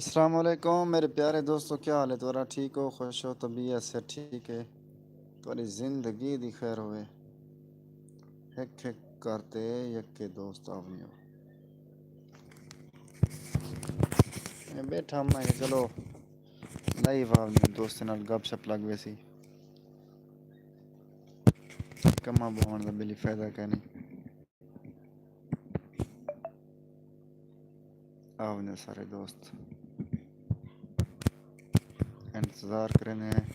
السلام علیکم میرے پیارے دوستو، کیا حال ہے تمہارا؟ ٹھیک ہو؟ خوش ہو؟ طبیعت سے ٹھیک ہے؟ تمہاری زندگی دی خیر ہوئے. ہک ہک کرتے یک کے دوست آونیو. میں بیٹھا میں کہ چلو لائیو آونیو دوست نال گپ شپ لگ ویسی کما بہن کا بلی فائدہ کہنی آونیو سارے دوست انتظار کرنے ہیں.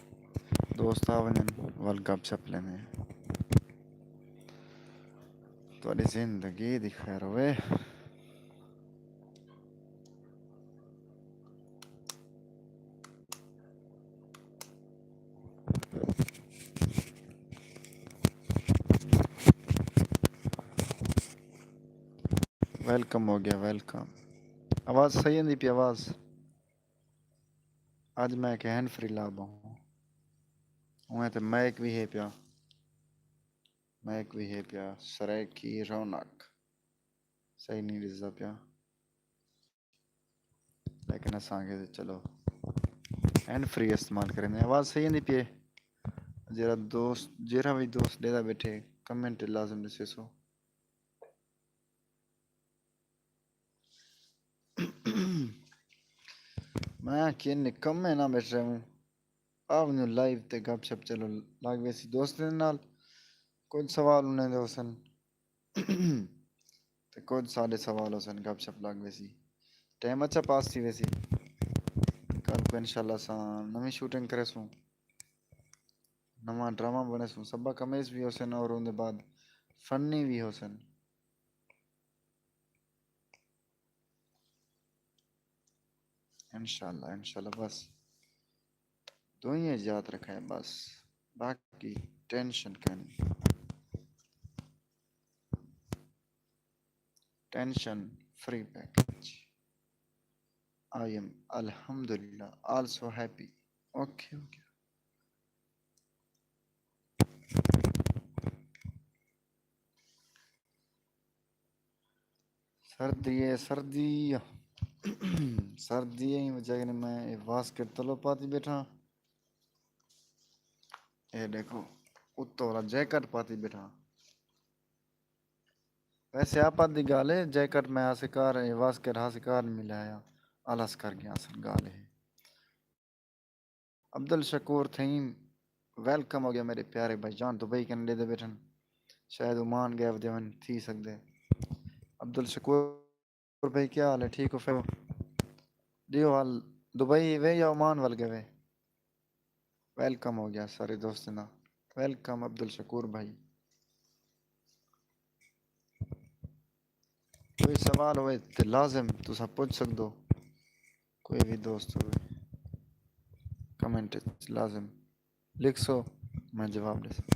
دوست آونین وال گپ شپ لینے تھوڑی زندگی دی خیر ہوئے. ویلکم ہو گیا ویلکم. آواز صحیح نہیں پی آواز. آج میں کہ ہینڈ فری لا ہوں وہیں تو مائک بھی ہے پیا. مائک بھی ہے پیا. سرائیکی رونق صحیح نہیں رزا پیا لیکن اساں کے چلو ہینڈ فری استعمال کریں. آواز صحیح نہیں پی. جرا دوست جرا بھی دوست ڈیرا بیٹھے کمنٹ لازم دسے سو. میں کہ نکم میں نہ بیٹھ رہا ہوں. آونیو لائیو تے گپ شپ چلو لگ ویسی دوست نال کچھ سوال انہیں دے حسن تے کچھ سارے سوال حسن گپ شپ لگ ویسی ٹائم اچھا پاس تھی ویسی. کل کو انشاءاللہ سا نویں شوٹنگ کرے سوں نواں ڈرامہ بنے سوں. سبا کمیز بھی حسن اور ان دے بعد فنی بھی حسن. انشاءاللہ بس دنیا یاد رکھیں بس باقی ٹینشن کرنی tension free package. I am alhamdulillah also happy. Okay. سردی سردی وجہ کہ میں واسکٹ تلو پاتی بیٹھا. اے دیکھو اتو والا جیکٹ پاتی بیٹھا. ویسے آپ دی گال ہے جیکٹ میں ہاسکار واسکٹ ہاسکار ملایا آلس کر گیا اصل گال ہے. عبد الشکور تھیم ویلکم ہو گیا میرے پیارے بھائی جان. دبئی کینیڈا دے بیٹھن شاید عمان گئے دیون تھی سکدے. عبد الشکور بھائی کیا حال ہے؟ ٹھیک ہو؟ پھر دیو حال دبئی وے یا عمان ول گئے. ویلکم ہو گیا سارے دوست نا. ویلکم عبد الشکور بھائی. کوئی سوال ہوئے تو لازم تسا پوچھ سکدو. کوئی بھی دوست ہوئے کمنٹ لازم لکھ سو میں جواب دے سکتا.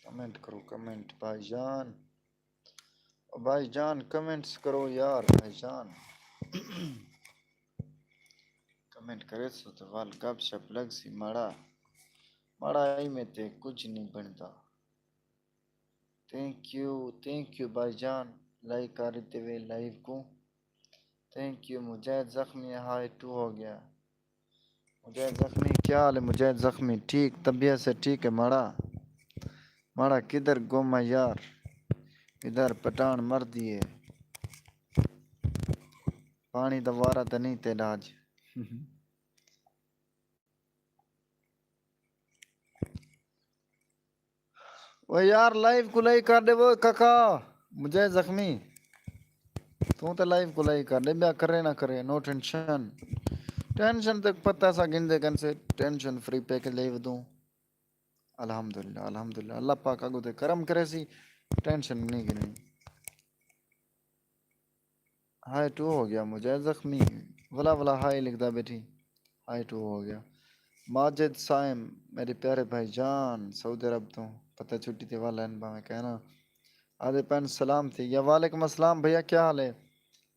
کمنٹ کرو کمنٹ بھائی جان. بھائی جان کمنٹس کرو یار بھائی جان. کمنٹ کرے سو تو وال گپ شپ لگ سی ماڑا آئی میں تے کچھ نہیں بنتا. تھینک یو بھائی جان لائک کر دیتے ہوئے لائیو کو. Thank you. مجاہد زخمی ہائی ٹو ہو گیا. مجاہد زخمی کیا حال ہے؟ مجاہد زخمی ٹھیک طبیعت سے ٹھیک ہے ماڑا کدھر گم ہے یار. ادھر پٹان مر دیے پانی دوبارہ تو نہیں تیرا آج. وہ یار لائیو کو لائی کر دے وہ ککا مجاہد زخمی تو لائیو کو لائی کر دے بیا کرے نہ کرے. نو ٹینشن ٹینشن تک پتہ سا گن دے کن سے ٹینشن فری پیکج لائیو دوں. الحمدللہ اللہ پاک اگو تے کرم کرے سی ٹینشن نہیں گنی. ہائی ٹو ہو گیا مجاہد زخمی ولا ہائی لکھدا بیٹھی. ہائی ٹو ہو گیا. ماجد سائم میرے پیارے بھائی جان سعودی عرب تو پتہ چھٹی تھی والا ان با میں کہنا آدھے پین سلام تھی یا وعلیکم السلام بھیا کیا حال ہے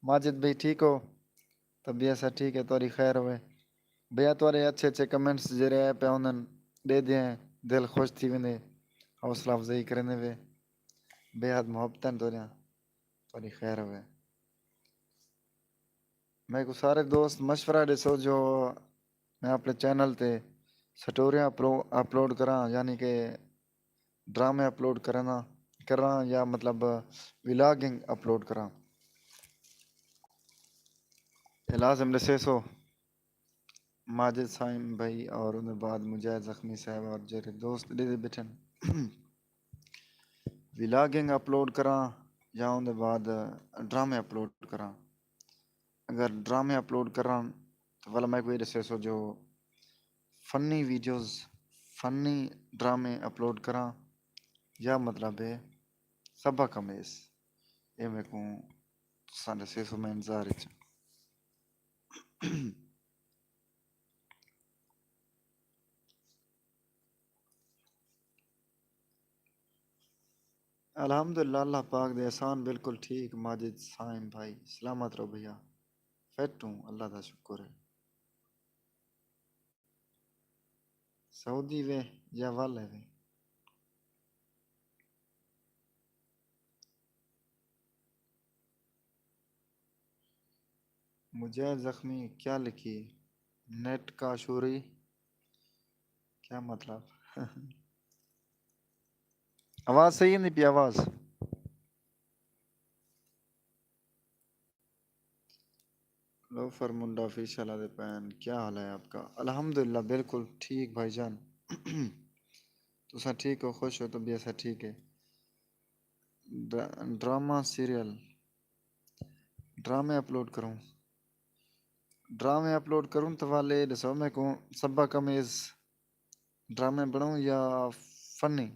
ماجد بھائی ٹھیک ہو طبیعت سا ٹھیک ہے توری خیر ہوئے بھیا تورے اچھے اچھے کمنٹس جڑے پہ انہن دے دیں دل خوش تھی ویندے حوصلہ افزائی کرنے وے بے حد محبتاں توری خیر ہوئے میں کو سارے دوست مشورہ ڈسو جو میں اپنے چینل تے سٹوریاں اپلوڈ کراں یعنی کہ ڈرامے اپلوڈ کراں یا مطلب ولاگنگ اپلوڈ کراں لازم ڈسے سو ماجد سائم بھائی اور ان بعد مجاہد زخمی صاحب اور جرے دوست دے بیٹھن ولاگنگ اپلوڈ کراں یا ان بعد ڈرامے اپلوڈ کراں اگر ڈرامے اپلوڈ کراں تو والا میں کوئی دسے سو جو فنی ویڈیوز فنی ڈرامے اپلوڈ کراں یا مطلب ہے سبا کمیز یہ میں کو تساں دسے سو میں انتظار وچ الحمدللہ اللہ پاک دے احسان بالکل ٹھیک ماجد سائم بھائی سلامت رہو بھیا فٹ ہوں اللہ دا شکر ہے سعودی وے یا والے وے مجھے زخمی کیا لکھی نیٹ کا شوری کیا مطلب آواز صحیح نہیں پی آواز لوفر منڈا آفیشل آدھے پین کیا حال ہے آپ کا الحمدللہ بالکل ٹھیک بھائی جان تسا ٹھیک ہو خوش ہو تو بھی ایسا ٹھیک ہے ڈرامہ سیریل ڈرامے اپلوڈ کروں تو والے دسو میں کو سبا کمیز ڈرامے بناؤں یا فنی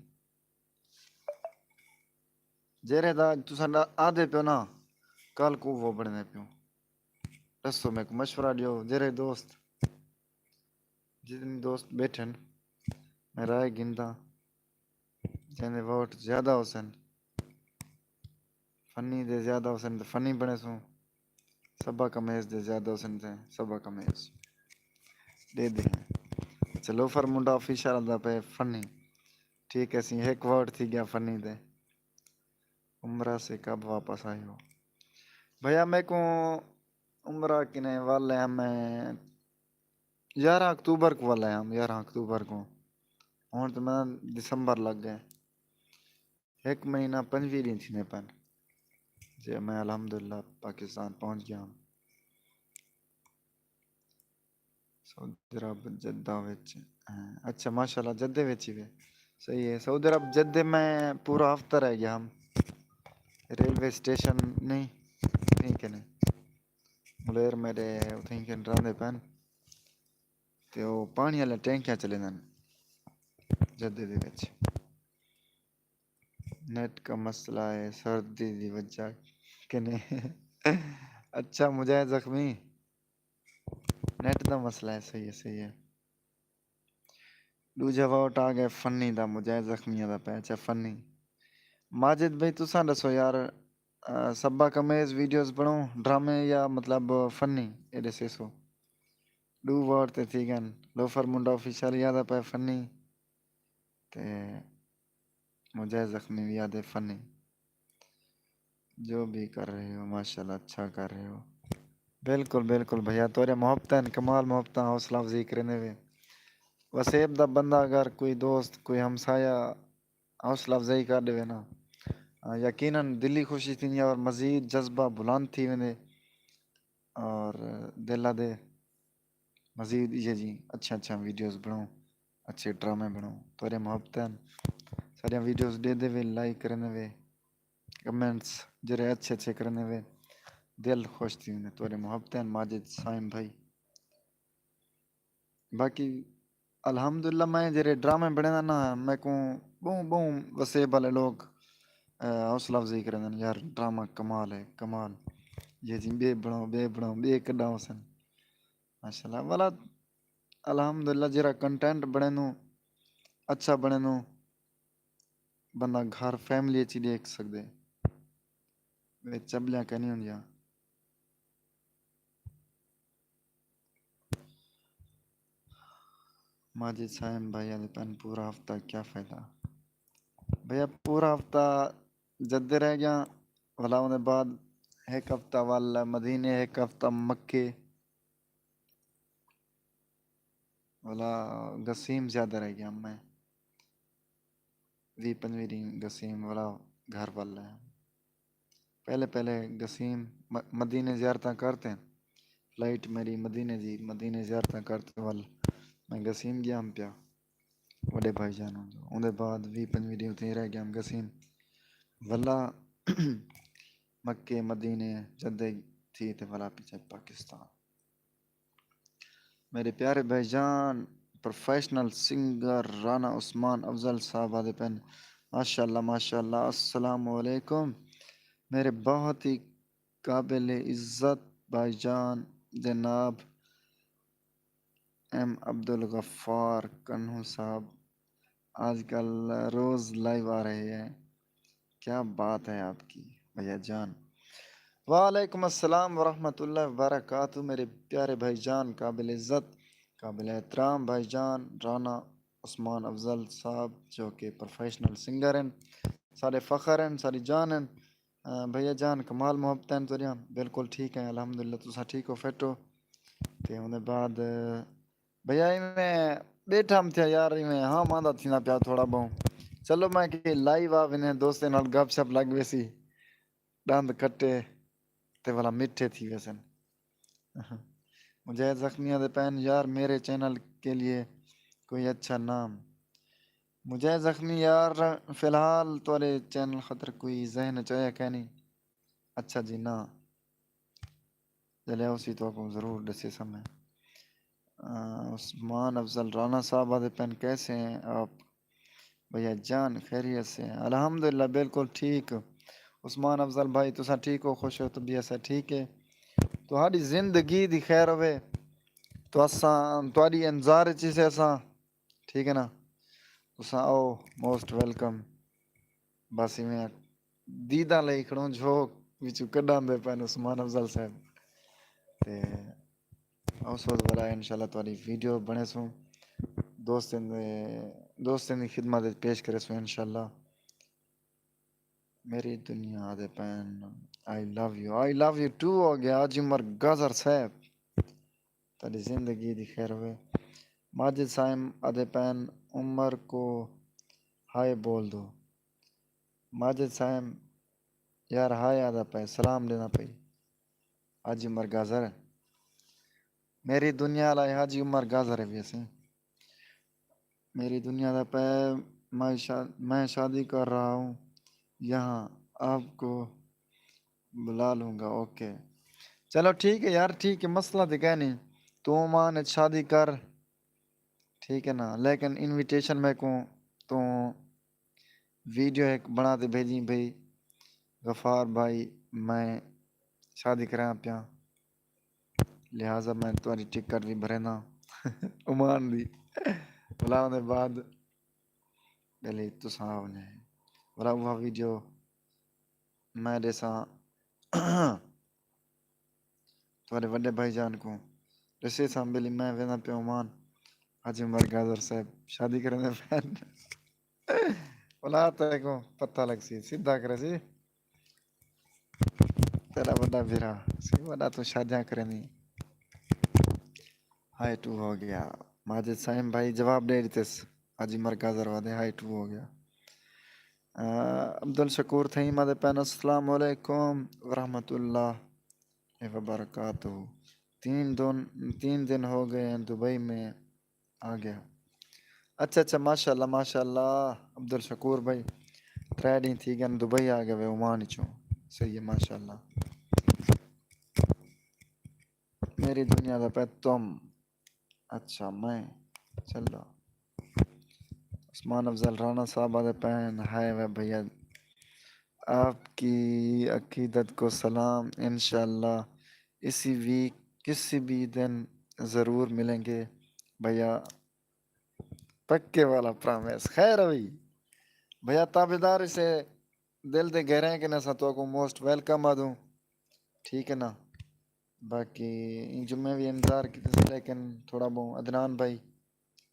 جیرے دا تسا آدھے پیو نا کل کو وہ بڑھنے پیو دسو میں کو مشورہ دیو جیرے دوست جتنے دوست بیٹھن میں رائے گندا جنے ووٹ زیادہ ہو سن فنی دے زیادہ ہو سن تو فنی بنے سوں سبا کمیز دے زیادہ ہو سن تے سبا کمیز دے دیں چلو فر منڈا آفیشل دا پہ فنی ٹھیک ہے سی ایک ورڈ تھی گیا فنی دے عمرہ سے کب واپس آئے ہو بھیا میں کو عمرہ کنے والے میں 11 اکتوبر کو والے ہم 11 اکتوبر کو ہوں تو میں دسمبر لگ گئے ایک مہینہ 15 دن تھی پن جی میں الحمدللہ پاکستان پہنچ گیا ہوں سعودی عرب جدہ وچ اچھا ماشاءاللہ جدے وچ ہی وے صحیح ہے سعودی عرب جدے میں پورا ہفتہ رہ گیا ہم ریلوے اسٹیشن نہیں ٹھیک ہے نہیں ملیر میرے اتھیں کے راندے پین تے وہ پانی والے ٹینکیاں چلے دن جدے دے وچ نیٹ کا مسئلہ ہے سردی دی وجہ کنے اچھا مجاہد زخمی نیٹ دا مسئلہ ہے صحیح ہے دوجا ووٹ آ گئے فنی دا مجاہد زخمیہ دا پیچ ہے فنی ماجد بھائی تساں دسو یار سبا کمیز ویڈیوز بناؤ ڈرامے یا مطلب فنی یہ دسے سو دو ورڈ تے تھی گن لوفر منڈا آفیشل یاد پہ فنی تے مجاہد زخمی بھی یاد ہے فنی جو بھی کر رہے ہو ماشاءاللہ اچھا کر رہے ہو بالکل بالکل بھیا تورے محبتاں کمال محبتاں حوصلہ افزائی کرنے وے وسیب دا بندہ اگر کوئی دوست کوئی ہمسایہ حوصلہ افزائی کر دے نا یقیناً دلی خوشی تھی اور مزید جذبہ بلند تھی ویندے اور دلہ دے مزید یہ جی اچھا ویڈیوز بناؤ اچھے ڈرامے بناؤ تورے محبتاں سارے ویڈیوز دے دے وے لائک کرنے وے کمنٹس جرے اچھے کرنے وے دل خوش تھی ویندے تورے محبتاں ماجد سائم بھائی باقی الحمدللہ میں جرے ڈرامے بنے نا میں کو بہوں وسیب والے لوگ حوصلہ افزائی کریں یار ڈرامہ کمال ہے کمال یہ جی بے بناؤ بے کڈاؤ سن ماشاءاللہ والا الحمدللہ جرا کنٹینٹ بنے نو اچھا بنے نو بندہ گھر فیملی چی دیکھ سکتے چبلیاں کنی ہوں یا ماجد سائم بھائی آدھے پین پورا ہفتہ کیا فائدہ بھیا پورا ہفتہ جدے رہ گیا ولا انہیں بعد ایک ہفتہ والا مدینے ایک ہفتہ مکے ولا گسیم زیادہ رہ گیا میں وی پنویری گسیم والا گھر والا ہے پہلے گسیم مدینے زیارتاں کرتے ہیں فلائٹ میری مدینے جی مدینے زیارتاں کرتے وال میں گسیم گیا ہم پیا وڈے بھائی جان اندر بعد بھی پنویری اتنے رہ گیا ہم گسیم ولا مکے مدینے جدے تھی تے ولا پیچھے پاکستان میرے پیارے بھائی جان پروفیشنل سنگر رانا عثمان افضل صاحب آدھے پین ماشاء اللہ السلام علیکم میرے بہت ہی قابل عزت بھائی جان جناب ایم عبدالغفار کنہو صاحب آج کل روز لائیو آ رہے ہیں کیا بات ہے آپ کی بھیا جان وعلیکم السلام ورحمۃ اللہ وبرکاتہ میرے پیارے بھائی جان قابل عزت قابل احترام بھائی جان رانا عثمان افضل صاحب جو کہ پروفیشنل سنگر ہیں سارے فخر ہیں ساری جان ہیں بھیا جان کمال محبت ہیں تو بالکل ٹھیک ہیں الحمدللہ تسا ٹھیک ہو فٹ ہو تے انہیں بعد بھیا میں بیٹھا ہم تھے یار میں ہاں ماندہ تھی نا پیا تھوڑا بہت چلو میں کہ لائیو آ انہیں دوستیں نال گپ شپ لگ ویسی دند کٹے تے والا میٹھے تھی ویسن مجھے زخمیہ دے پین یار میرے چینل کے لیے کوئی اچھا نام مجھے زخمی یار فی الحال تورے چینل خطر کوئی ذہن چاہیے کہ نہیں اچھا جی نا چلے اسی تو کو ضرور دسی سمیں عثمان افضل رانا صاحب آدھے پین کیسے ہیں آپ بھیا جان خیریت سے ہیں الحمدللہ بالکل ٹھیک عثمان افضل بھائی تسا ٹھیک ہو خوش ہو تو بھی ایسا ٹھیک ہے تہاڈی زندگی دی خیر ہوئے تو اساں تہاڈی انتظار چیز اساں ٹھیک ہے نا تساں آؤ موسٹ ویلکم بس میں دیداں لئی کھڑوں جھوک وچوں کڈاں دے پین عثمان افضل صاحب تے اس وقت بڑا انشاءاللہ تہاڈی ویڈیو بنے سوں دوستیں دی خدمت پیش کرے سوں انشاءاللہ میری دنیا دے پین آئی لو یو ٹو ہو گیا آج عمر گازر صاحب تاری زندگی دی خیر ہوئے ماجد سائم آدھے پین عمر کو ہائے بول دو ماجد سائم یار ہائے آدھا پہ سلام دینا پئی آج عمر گازر ہے میری دنیا لائے حاجی عمر گازر ہے ویسے میری دنیا دا پہ میں شادی کر رہا ہوں یہاں آپ کو بلا لوں گا اوکے چلو ٹھیک ہے یار ٹھیک ہے مسئلہ تو کہ نہیں تو ماں نے شادی کر ٹھیک ہے نا لیکن انویٹیشن میں کو تو ویڈیو ایک بنا دے بھیجیں بھائی غفار بھائی میں شادی کراں پیا لہٰذا میں تمہاری ٹکٹ بھی بھرے نا عمان دی بلا دے بعد پہلے تو ساؤ نے بلا وہ ویڈیو میں جیسا تمہارے بڑے بھائی جان کو رسے سامبلی میں وینا پہ عمان حاجی عمر گازر صاحب شادی کرنے پہن بلا تے کو پتہ لگ سی سیدھا کرے سی تیرا بڑا بھیرا سی بڑا تو شادیاں کرے نہیں ہائی ٹو ہو گیا ماجد سائم بھائی جواب دے دیتے حاجی عمر گازر وادے ہائی ٹو ہو گیا عبدالشکور تھیں مدے پین السلام علیکم ورحمۃ اللہ وبرکاتہ 3 دن ہو گئے ہیں دبئی میں آ گیا اچھا ماشاء اللہ عبدالشکور بھائی ٹریڈنگ تھی گن دبئی آ گئے عمان چوں صحیح ہے ماشاء اللہ میری دنیا دا پہ تم اچھا میں چلو عثمان افضل رانا صاحب آدھے پین ہائے وے بھیا آپ کی عقیدت کو سلام انشاءاللہ اسی ویک کسی بھی دن ضرور ملیں گے بھیا پکے والا پرامس خیر ہوئی بھیا تابیدار سے دل دے گہرے ہیں کہ نہ ساتوں کو موسٹ ویلکم آدوں ٹھیک ہے نا. باقی جمعے بھی انتظار کی لیکن تھوڑا بہت عدنان بھائی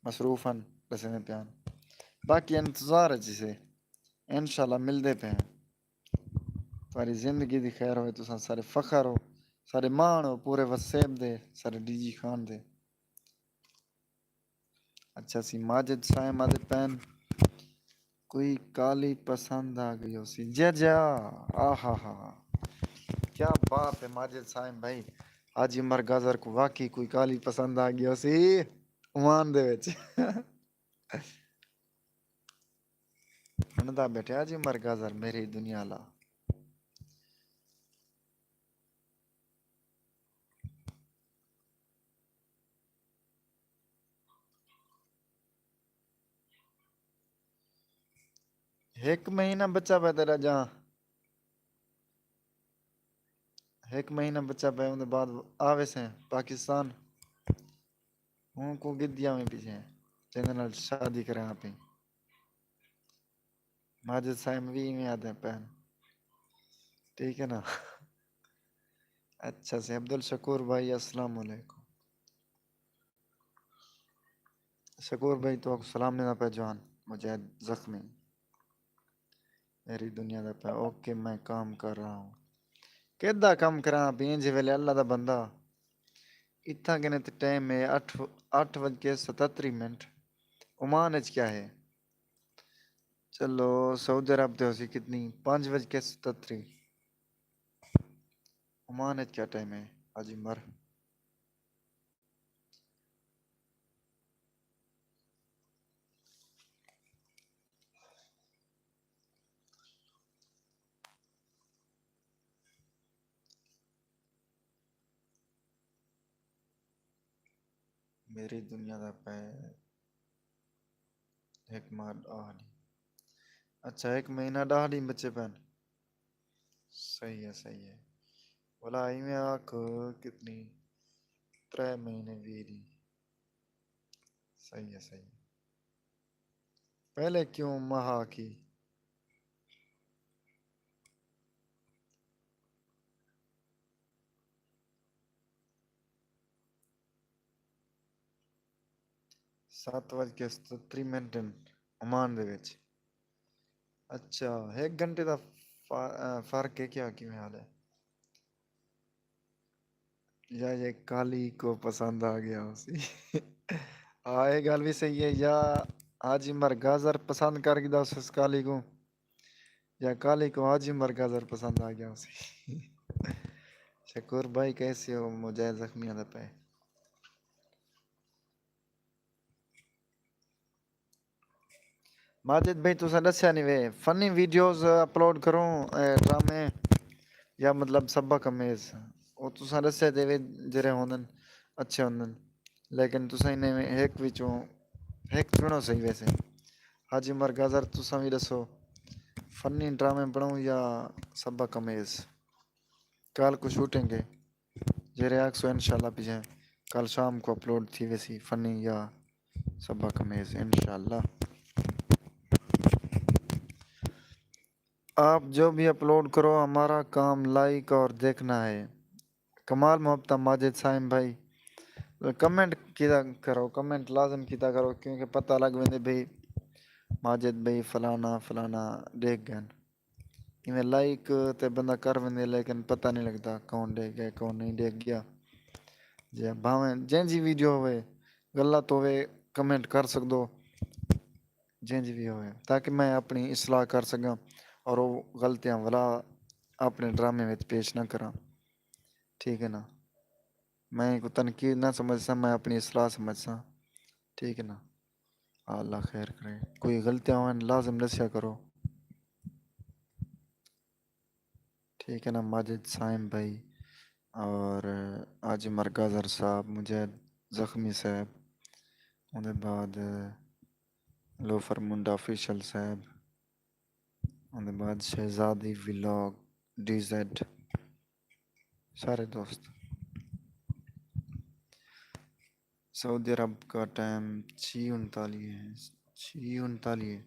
مصروف ہیں رسے میں پیان باقی انتظار ہے جسے انشاءاللہ ملتے پہ ہیں. تمہاری زندگی دی خیر ہوئے تو سارے فخر ہو سارے مان ہو پورے وسیم دے سارے ڈی جی خان دے. اچھا سی ماجد سائم آدھے پین کوئی کالی پسند آ گئی ہو سی جا جا آہا ہا کیا بات ہے ماجد سائم بھائی. حاجی عمر گازر کو واقعی کوئی کالی پسند آ گئی ہو سی عمان دے وچ اندا بیٹھے حاجی عمر گازر میری دنیا لا. ایک مہینہ بچہ پہ تیرا جہاں ایک مہینہ بچہ پہ ان بعد آوے سے پاکستان ہوں کو گدیا میں پیچھے جنرل شادی کریں آپ ہی ماجد سائم بھی میں آتے ہیں پہن ٹھیک ہے نا. اچھا سے عبدالشکور بھائی السلام علیکم. شکور بھائی تو سلام لینا پہ جوان مجھے زخمی میری دنیا دا پہ اوکے میں کام کر رہا ہوں کدا کام کراں پین جی ویلے اللہ دا بندہ اتنا کہنے تے ٹائم ہے 8:77 عمان اچ کیا ہے چلو سعودی عرب تے ہوسی کتنی 5:77 عمان اچ کیا ٹائم ہے حاجی مر میری دنیا دا پہ ایک ماہ ڈالی اچھا ایک مہینہ ڈالی بچے پہن صحیح ہے بولا آئی میں آکھ کتنی 3 مہینے ویری صحیح ہے پہلے کیوں مہا کی 7:77 عمان دے وچ اچھا 1 گھنٹے دا فرق ہے کیا کی میں حال ہے یا یہ کالی کو پسند آ گیا اسی ہاں یہ گل بھی صحیح ہے یا حاجی عمر گازر پسند کر گیا اس کالی کو یا کالی کو حاجی عمر گازر پسند آ گیا اسی شکور بھائی کیسے ہو مجھے زخمی آدھا پہ ماجد بھائی تو دسیا نہیں وے فنی ویڈیوز اپلوڈ کروں ڈرامے یا مطلب سبق امیز وہ تو دسیا دے وے جڑے ہوندن اچھے ہوندن لیکن تساں انہیں میں ایک وچوں ایک چنو صحیح ویسے حاجی عمر گازر تساں وی دسو فنی ڈرامے بناؤں یا سبق امیز کل کو شوٹیں گے یہ ریاکس انشاءاللہ بھی کل شام کو اپلوڈ تھی ویسی فنی یا سبق امیز انشاءاللہ آپ جو بھی اپلوڈ کرو ہمارا کام لائک اور دیکھنا ہے کمال محبت ماجد سائم بھائی کمنٹ کیتا کرو کمنٹ لازم کیتا کرو کیونکہ پتہ لگ ویندے بھئی ماجد بھائی فلانا فلانا دیکھ گئے میں لائک تے بندہ کر ویندے لیکن پتہ نہیں لگتا کون دیکھ گیا کون نہیں دیکھ گیا جی بھاویں جیں جی ویڈیو ہوئے غلط ہوئے کمنٹ کر سکدو جیں جی بھی ہوئے تاکہ میں اپنی اصلاح کر سکاں اور وہ غلطیاں ولا اپنے ڈرامے میں پیش نہ کراں ٹھیک ہے نا میں کو تنقید نہ سمجھسا میں اپنی اصلاح سمجھسا ٹھیک ہے نا اللہ خیر کرے کوئی غلطیاں ہوئیں لازم دسیا کرو ٹھیک ہے نا ماجد سائم بھائی اور حاجی عمر گازر صاحب مجھے زخمی صاحب ان دے بعد لوفر منڈا آفیشل صاحب ان دے بعد شہزادی ولاگ ڈی زیڈ سارے دوست سعودی عرب کا ٹائم 6:39 ہے 6:39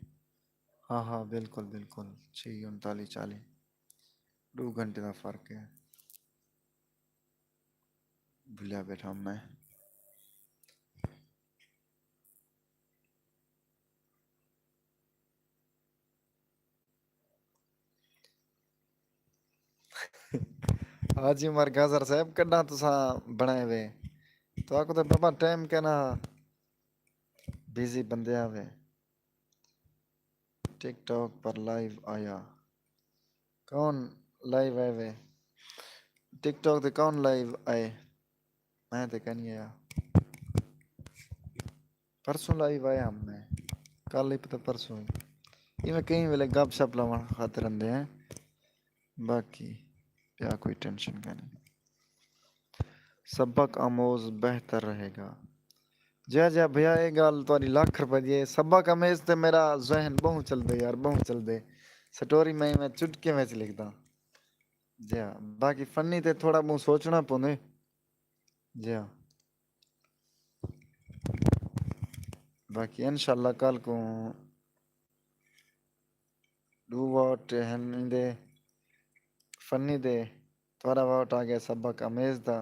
ہاں ہاں بالکل بالکل 6 39 40 2 گھنٹے کا فرق ہے بھولیا بیٹھا ہوں میں حاجی مرغازر صاحب کڈا تساں بنائے وے تو آکو تو بابا ٹائم کہنا بزی بندے آوے ٹک ٹاک پر لائیو آیا کون لائیو آئے وے ٹک ٹاک تے کون لائیو آئے میں تے کہنی آیا پرسوں لائیو آیا ہم میں کل ہی پتہ پرسوں یہ میں کہیں ویلے گپ شپ لوا خاطر اندے ہیں باقی یا کوئی ٹینشن کا نہیں سبق آموز بہتر رہے گا جی جی بھیا یہ گل تاری ₹1,00,000 دی سبق آمیز تے میرا ذہن بہت چل دے یار بہت چل دے سٹوری میں چٹکے میں لکھدا جی ہاں باقی فنی تے تھوڑا بہت سوچنا پوندے جی ہاں باقی انشاءاللہ کل کو ڈو واٹ دے فنی دے تھوڑا واٹ آ گیا سبق امیز دا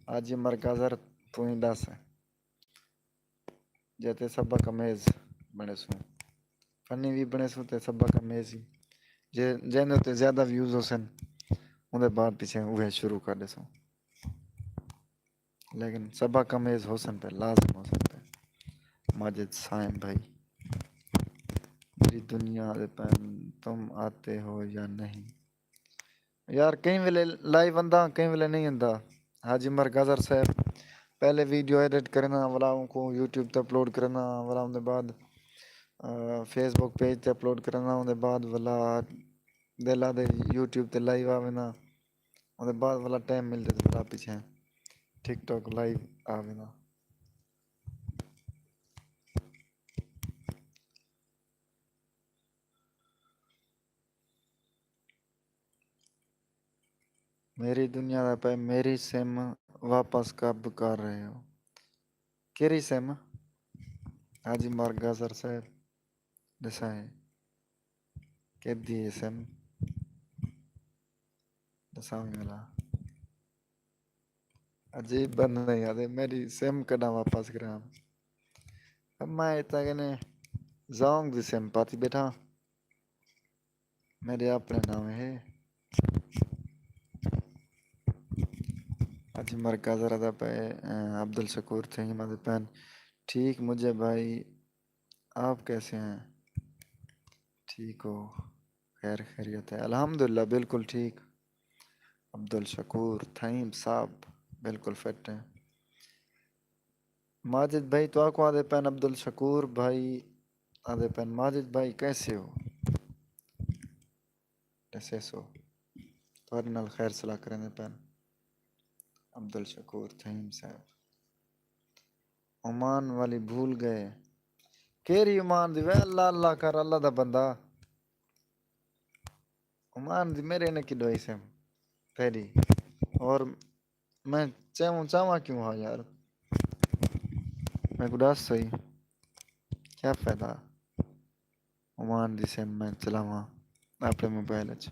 آج یہ مرکزر تو ہی دس ہے جیتے سبق امیز بنے سو فنی بھی بنے سو تے سبق امیز ہی جن تے زیادہ ویوز ہو سن اندر بعد پیچھے وہ شروع کر دے سو لیکن سبق امیز ہو سن پہ لازم ہو سن پہ ماجد سائم بھائی میری دنیا دے پین تم آتے ہو یا نہیں یار کہیں ویلے لائیو بندہ کہیں ویلے نہیں آندا حاجی مرغازر صاحب پہلے ویڈیو ایڈٹ کرنا والا ان کو یوٹیوب تے اپلوڈ کرنا والا ان دے بعد فیس بک پیج تے اپلوڈ کرنا ان دے بعد والا دلا دے یوٹیوب تے لائیو آوینا ان دے بعد والا ٹائم ملتا تے والا پیچھے ٹک ٹاک لائیو آوینا میری دنیا دا پہ میری سم واپس کب کر رہے ہو کیری سم حاجی مرغازر صاحب دسائیں کہ دی سم دساں ملا عجیب بند نہیں آدے میری سم کنا واپس کرام اب میں اتنا کہنے زونگ دی سم پاتی بیٹھا میرے اپنے نام ہے حاجی مرغازر دا پہ عبدالشکور تھے ہمارے پہن ٹھیک مجھے بھائی آپ کیسے ہیں ٹھیک ہو خیر خیریت ہے الحمدللہ بالکل ٹھیک عبدالشکور تھیم صاحب بالکل فٹ ہیں ماجد بھائی تو آکو آدھے پین عبدالشکور بھائی آدھے پین ماجد بھائی کیسے ہو کیسے سو تواری نال خیر صلاح کریں دے پین عبدالشکور تھیم صاحب عمان والی بھول گئے کیری عمان دی وے اللہ اللہ کر اللہ دا بندہ عمان دی میرے نے کی ڈوئی سم پہلی اور میں چاہواں کیوں ہاں یار میں گڈاس سہی کیا فائدہ عمان دی سم میں چلاواں اپنے موبائل اچ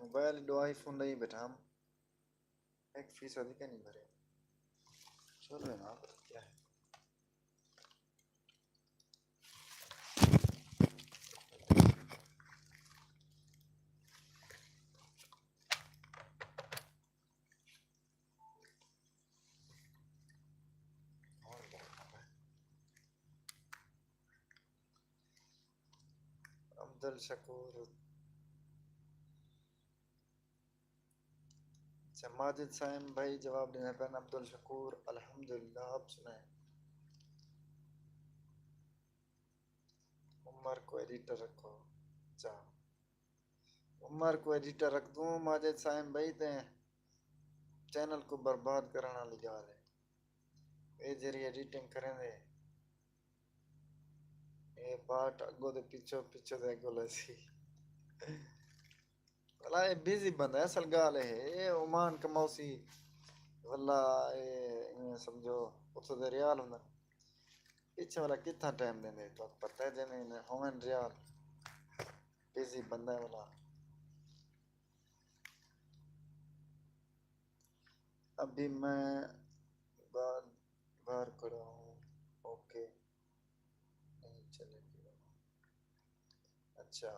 موبائل دو آئی فون نہیں بیٹھا ہم 1% کیا نہیں بھرے چلو نا کیا ہے عبدالشکور اچھا ماجد سائم بھائی جواب دینے پہن عبدالشکور الحمدللہ آپ سنائیں عمر کو ایڈیٹر رکھو اچھا عمر کو ایڈیٹر رکھ دوں ماجد سائم بھائی تے چینل کو برباد کرنا لے جا رہے اے جری ایڈیٹنگ کریں دے اے بات اگو دے پیچھو دے اگو لسی واللہ اے بیزی بندہ ہے اصل گال ہے اے عمان کماؤسی واللہ اے سمجھو اتھو دے ریال ہوں پیچھے والا کتنا ٹائم دیں دے تو پتہ ہے جنہیں ہومن ریال بیزی بندہ ہے والا ابھی میں بار کرا ہوں اوکے نہیں چلے گی اچھا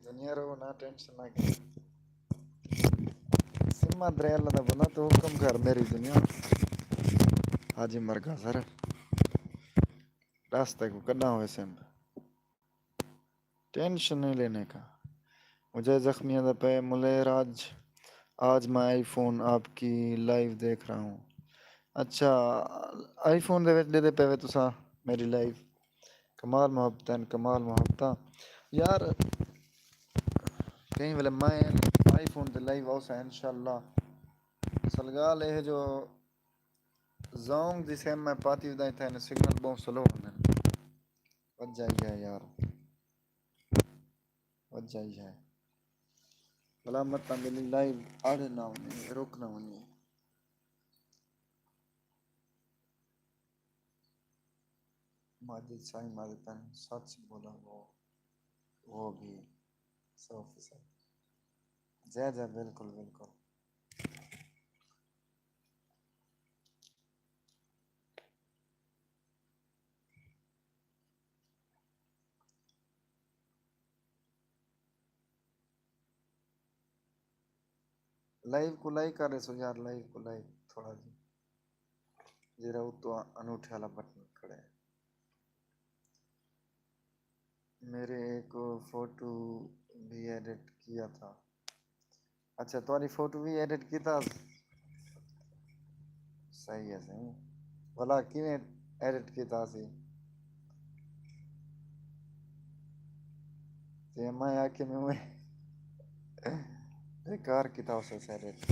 دنیا رو نا ٹینشن نہ کی سما دریال دا بنا تو حکم کر میری دنیا حاجی مرگا سر راستے کو کرنا ہوئے سم ٹینشن نہیں لینے کا مجھے زخمیہ دا پہ ملیر آج میں آئی فون آپ کی لائیو دیکھ رہا ہوں اچھا آئی فون دے وچ دے دے پہ تسا میری لائیو کمال محبتاں کمال محبتاں یار کہیں ویلے میں آئی فون تے لائیو آؤسا انشاءاللہ سلگال ہے جو زونگ دی سیم میں پاتی ودائیں تھا سگنل بہت سلو ہونے وجھ جائی ہے یار وجھ جائی ہے ملامت میری لائیو آڑے نہ ہونی رکنا ہونی ماجد سائیں ماجد پہن سچ بولا وہ بھی 100% جے جے بالکل بالکل لائیو کو لائک کرے سو یار لائیو کو لائک تھوڑا جی جیرا وہ تو انوٹھے والا بٹن کھڑے ہیں میرے ایک فوٹو بھی ایڈٹ کیا تھا اچھا تمہاری فوٹو بھی ایڈٹ کی تھا صحیح ہے صحیح بھلا کیویں ایڈٹ کی تھا سی تے میں آکھے میں بیکار کی تھا اسے ایڈٹ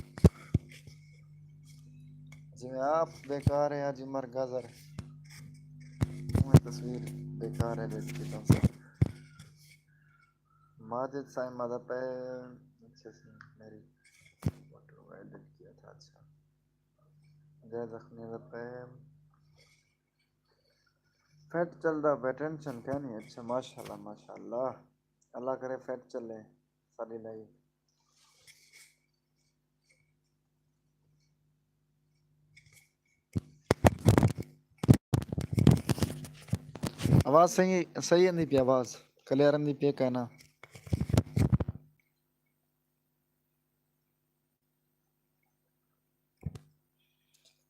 جی میں آپ بیکار ہے آج عمر گازر میں تصویر بیکار ایڈٹ کی تھا ماجد سائیں مادہ پہ اچھے سے میری فوٹو ایڈٹ کیا تھا اچھا جے زخمی پہ فیٹ چل رہا پہ ٹینشن کیا نہیں اچھا ماشاءاللہ ماشاءاللہ اللہ کرے فیٹ چلے ساری لائف آواز صحیح نہیں پی آواز کلیئر نہیں پی کہنا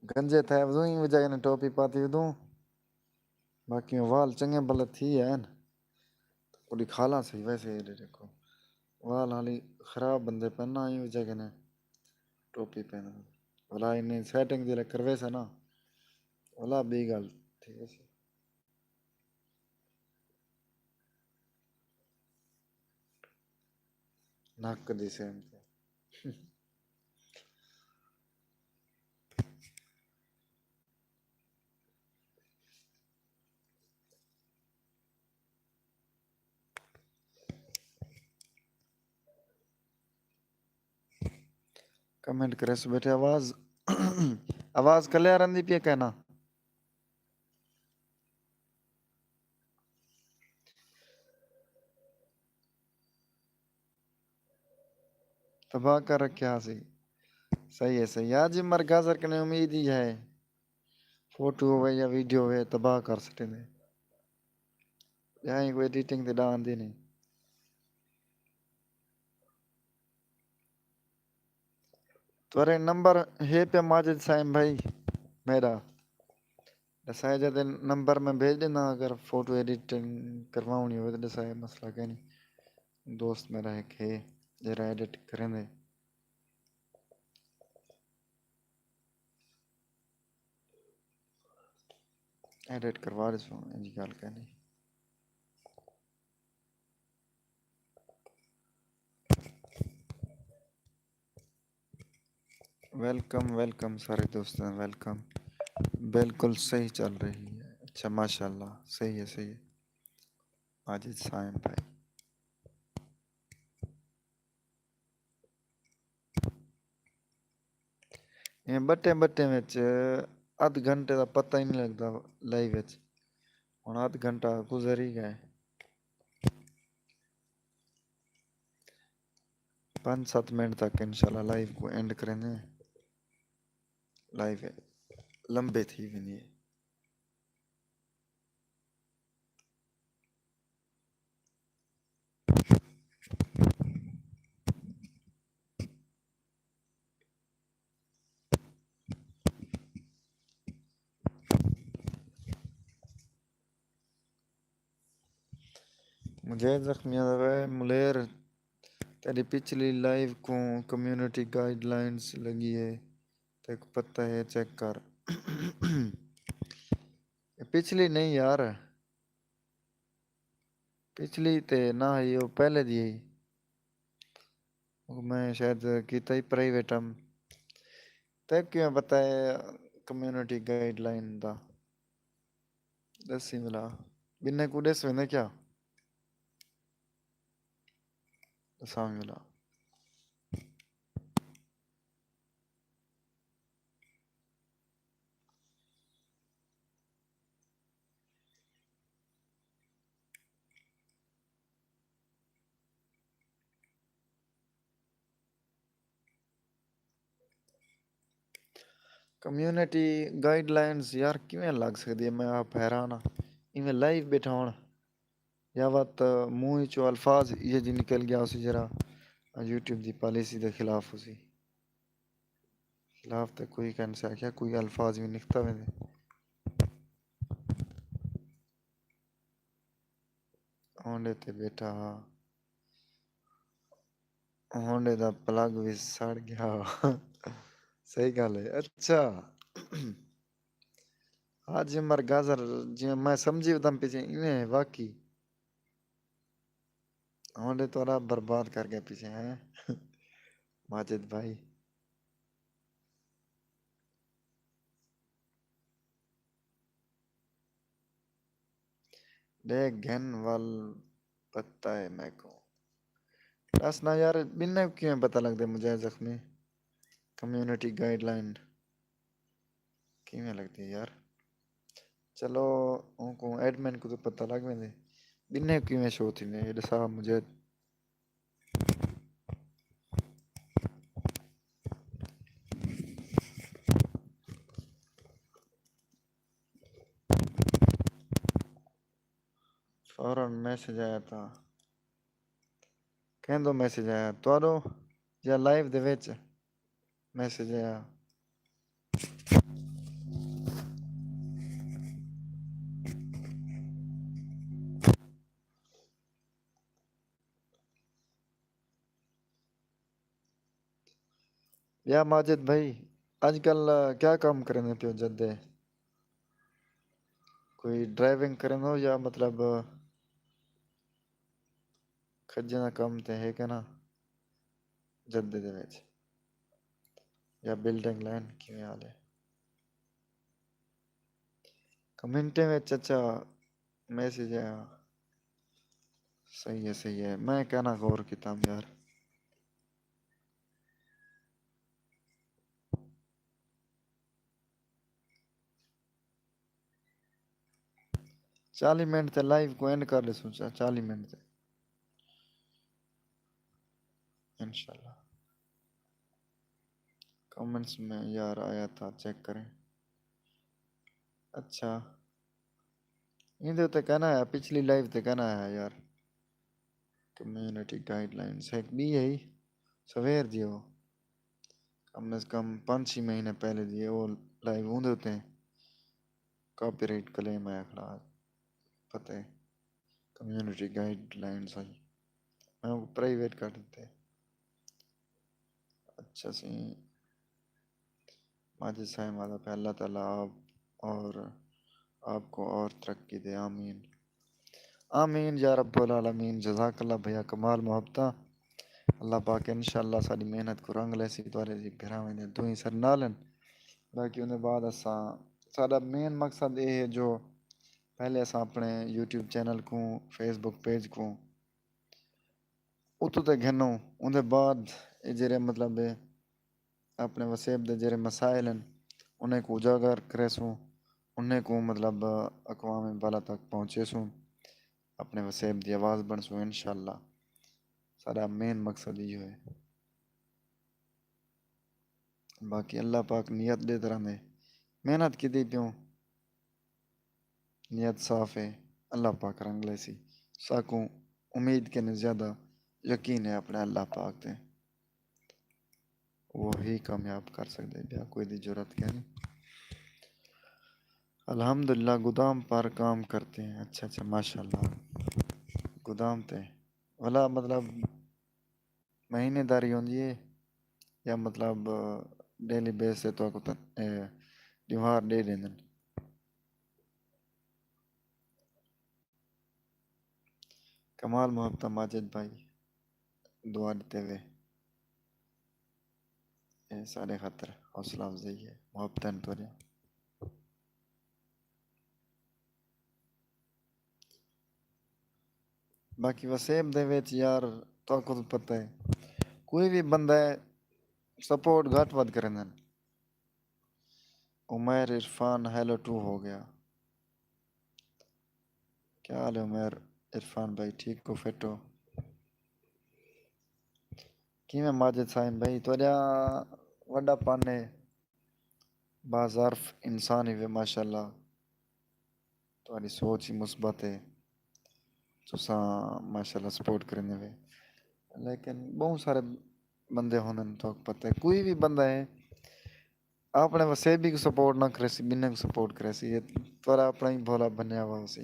گنجے تھے ودوں ہی وجہ نے ٹوپی پاتی ودوں باقی وال چنگے بلے تھی ہیں پوری کھالا صحیح ویسے یہ دیکھو وال حالی خراب بندے پہننا ہی وجہ نے ٹوپی پہنا ولا انہیں سیٹنگ جی کروے سا نا ولا بھی گل ٹھیک ہے ناک دی سیم کمنٹ کرے سو بیٹھے آواز کلیئر آندی پی کہنا تباہ کر رکھیا سی صحیح ہے صحیح آج مرگا سر کنے امید ہی ہے فوٹو ہوئے یا ویڈیو ہوئے تباہ کر سکتے ہیں یہاں کوئی ایڈیٹنگ تے ڈان دی نہیں تورے نمبر ہے پہ ماجد سائم بھائی میرا دسائے جاتے نمبر میں بھیج دینا اگر فوٹو ایڈیٹنگ کرواؤنی ہوئے تو دسائے مسئلہ کہ نہیں دوست میرا ایک ہے ذرا ایڈٹ کریں دے ایڈٹ کروا رہے سو جی گل کہ نہیں ویلکم ویلکم سارے دوستوں ویلکم بالکل صحیح چل رہی ہے اچھا ماشاء اللہ صحیح ہے صحیح ہے ماجد سائم بھائی یہ بٹے بٹے وچ ادھ گھنٹے دا پتہ ہی نہیں لگتا لائیو وچ ہن ادھ گھنٹہ گزر ہی گئے 5-7 منٹ تک انشاءاللہ لائیو کو اینڈ کریں گے لائیو لمبے تھی بھی نہیں مجھے زخمیہ دبائے ملیر تیری پچھلی لائیو کو کمیونٹی گائیڈ لائنز لگی ہے تیک پتہ ہے چیک کر پچھلی نہیں یار پچھلی تے نہ ہی وہ پہلے دی ہی میں شاید کیتا ہی پرائیویٹ ہم تیک کیوں پتہ ہے کمیونٹی گائیڈ لائن دا دسی ملا بنے کو دس ویندے کیا دساں ملا کمیونٹی گائیڈ لائنز یار کیویں لگ سکتی ہے میں آپ حیران ہاں ایویں لائیو بیٹھا ہون یا وقت منہ چو الفاظ یہ جی نکل گیا اسی جرا یوٹیوب دی پالیسی دے خلاف اسی خلاف تے کوئی کہن سے کیا کوئی الفاظ بھی نکتا وے ہونڈے تے بیٹھا ہونڈے دا پلگ بھی سڑ گیا صحیح گل ہے اچھا آج مر گازر جی میں سمجھی ادم پیچھے ایویں واقعی ہونڈے تو رب برباد کر گیا پیچھے ہیں ماجد بھائی دیکھ گھن وال پتہ ہے میں کو بس نہ یار بننے کیوں پتہ لگ دے مجھے زخمی کمیونٹی گائیڈ لائن کیویں لگتی ہے یار چلو ان کو ایڈمن کو تو پتہ لگ ویندے بننے کیویں شو تھی نے یہ صاحب مجھے فوراً میسج آیا تھا کہن دو میسج آیا توارو یا لائیو دے وچ میسج آیا یا ماجد بھائی آج کل کیا کام کرنے پیو جدے کوئی ڈرائیونگ کریں ہو یا مطلب کھجے دا کام تے ہے کہ نا جدے دے وچ یا بلڈنگ لائن کیویں حال ہے کمنٹے میں چچا میسج آیا صحیح ہے میں کہنا غور کیتا ہوں یار 40 منٹ تے لائیو کو اینڈ کر لے سوچا 40 منٹ تے انشاءاللہ کمنٹس میں یار آیا تھا چیک کریں اچھا یہ تو کہنا ہے پچھلی لائیو تے کہنا ہے یار کمیونٹی گائیڈ لائنز ایک بھی ہے سویر دیو کم از کم 5-6 مہینے پہلے دیے وہ لائیو ہوندے ہوتے ہیں کاپی رائٹ کلیم آیا کھڑا پتہ ہے کمیونٹی گائیڈ لائنس آئی میں وہ پرائیویٹ کر دیتے اچھا سی ماجد صاحب مادا پہ اللہ تعالیٰ آپ اور آپ کو اور ترقی دے آمین آمین یا رب العالمین جزاک اللہ بھیا کمال محبتہ اللہ پاک انشاءاللہ ساری محنت کو رنگ لیسی دوارے جی بھراویں دے دوئیں سر نالن باقی انہیں بعد اساں سارا مین مقصد یہ ہے جو پہلے اساں اپنے یوٹیوب چینل کو فیس بک پیج کو اتو تے گھنوں اندے بعد جڑے مطلب اپنے وسیب دے جڑے مسائل ہیں انہیں کو اجاگر کرے سوں انہیں کو مطلب اقوام بالا تک پہنچے سوں اپنے وسیب دی آواز بن سوں انشاءاللہ سارا مین مقصد یہ ہے باقی اللہ پاک نیت دے طرح میں محنت کی دی پیوں نیت صاف ہے اللہ پاک رنگ لیسی ساکوں امید کے نے زیادہ یقین ہے اپنے اللہ پاک تے وہی کامیاب کر سکتے بیا کوئی دی جرات کیا نہیں الحمدللہ گودام پر کام کرتے ہیں اچھا ماشاءاللہ گودام تے والا مطلب مہینے داری ہوندی ہے یا مطلب ڈیلی بیس سے تو دیوار دے دیں کمال محبت ماجد بھائی دعا دیتے ہوئے اے سارے خطر حوصلہ افزائی ہے محبت تو رہا باقی وسیب دے ویچ یار تو کو پتہ ہے کوئی بھی بندہ ہے سپورٹ گھٹ ود کریں عمیر عرفان ہیلو 2 ہو گیا کیا حال ہے عمیر عرفان بھائی ٹھیک کو فٹ ہو کی میں ماجد صاحب بھائی تو وڈا پانے بازارف انسان ہی وے ماشاءاللہ تاری سوچ ہی مثبت ہے تساں ماشاءاللہ سپورٹ کرنے ہوئے لیکن بہت سارے بندے ہونے تو پتہ ہے کوئی بھی بندہ ہے اپنے وسیبی کو سپورٹ نہ کرے سی بننے کو سپورٹ کرے سی یہ تورا اپنا ہی بھولا بنیا ہوا سی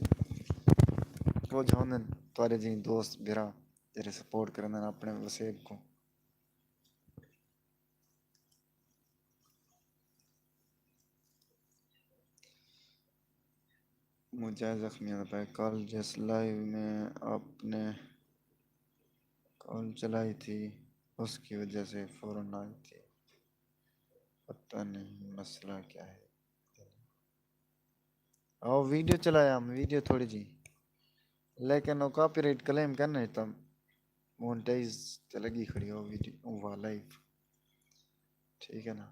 وہ جوندن تورے جی دوست بھرا جڑے سپورٹ کرنے اپنے وسیب کو مجھے زخمی ہوتا ہے کل جس لائیو میں آپ نے کال چلائی تھی اس کی وجہ سے فوراً آئی تھی پتہ نہیں مسئلہ کیا ہے اور ویڈیو چلایا ہم ویڈیو تھوڑی جی لیکن وہ کاپی رائٹ کلیم کرنا ہے تم مونٹائز لگی کھڑی ہو ویڈیو وہ لائیو ٹھیک ہے نا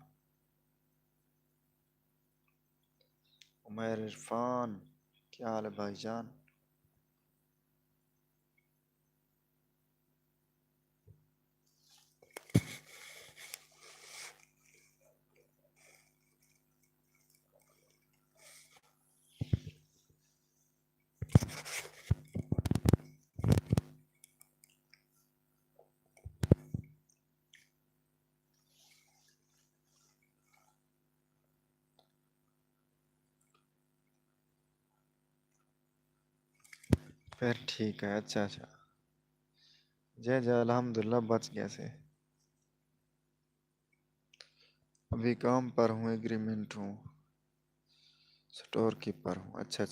عمیر عرفان کیا حال ہے بھائی جان پھر ٹھیک ہے اچھا جے الحمدللہ بچ گیا سے ابھی کام پر ہوں ایگریمنٹ ہوں سٹور کیپر ہوں اچھا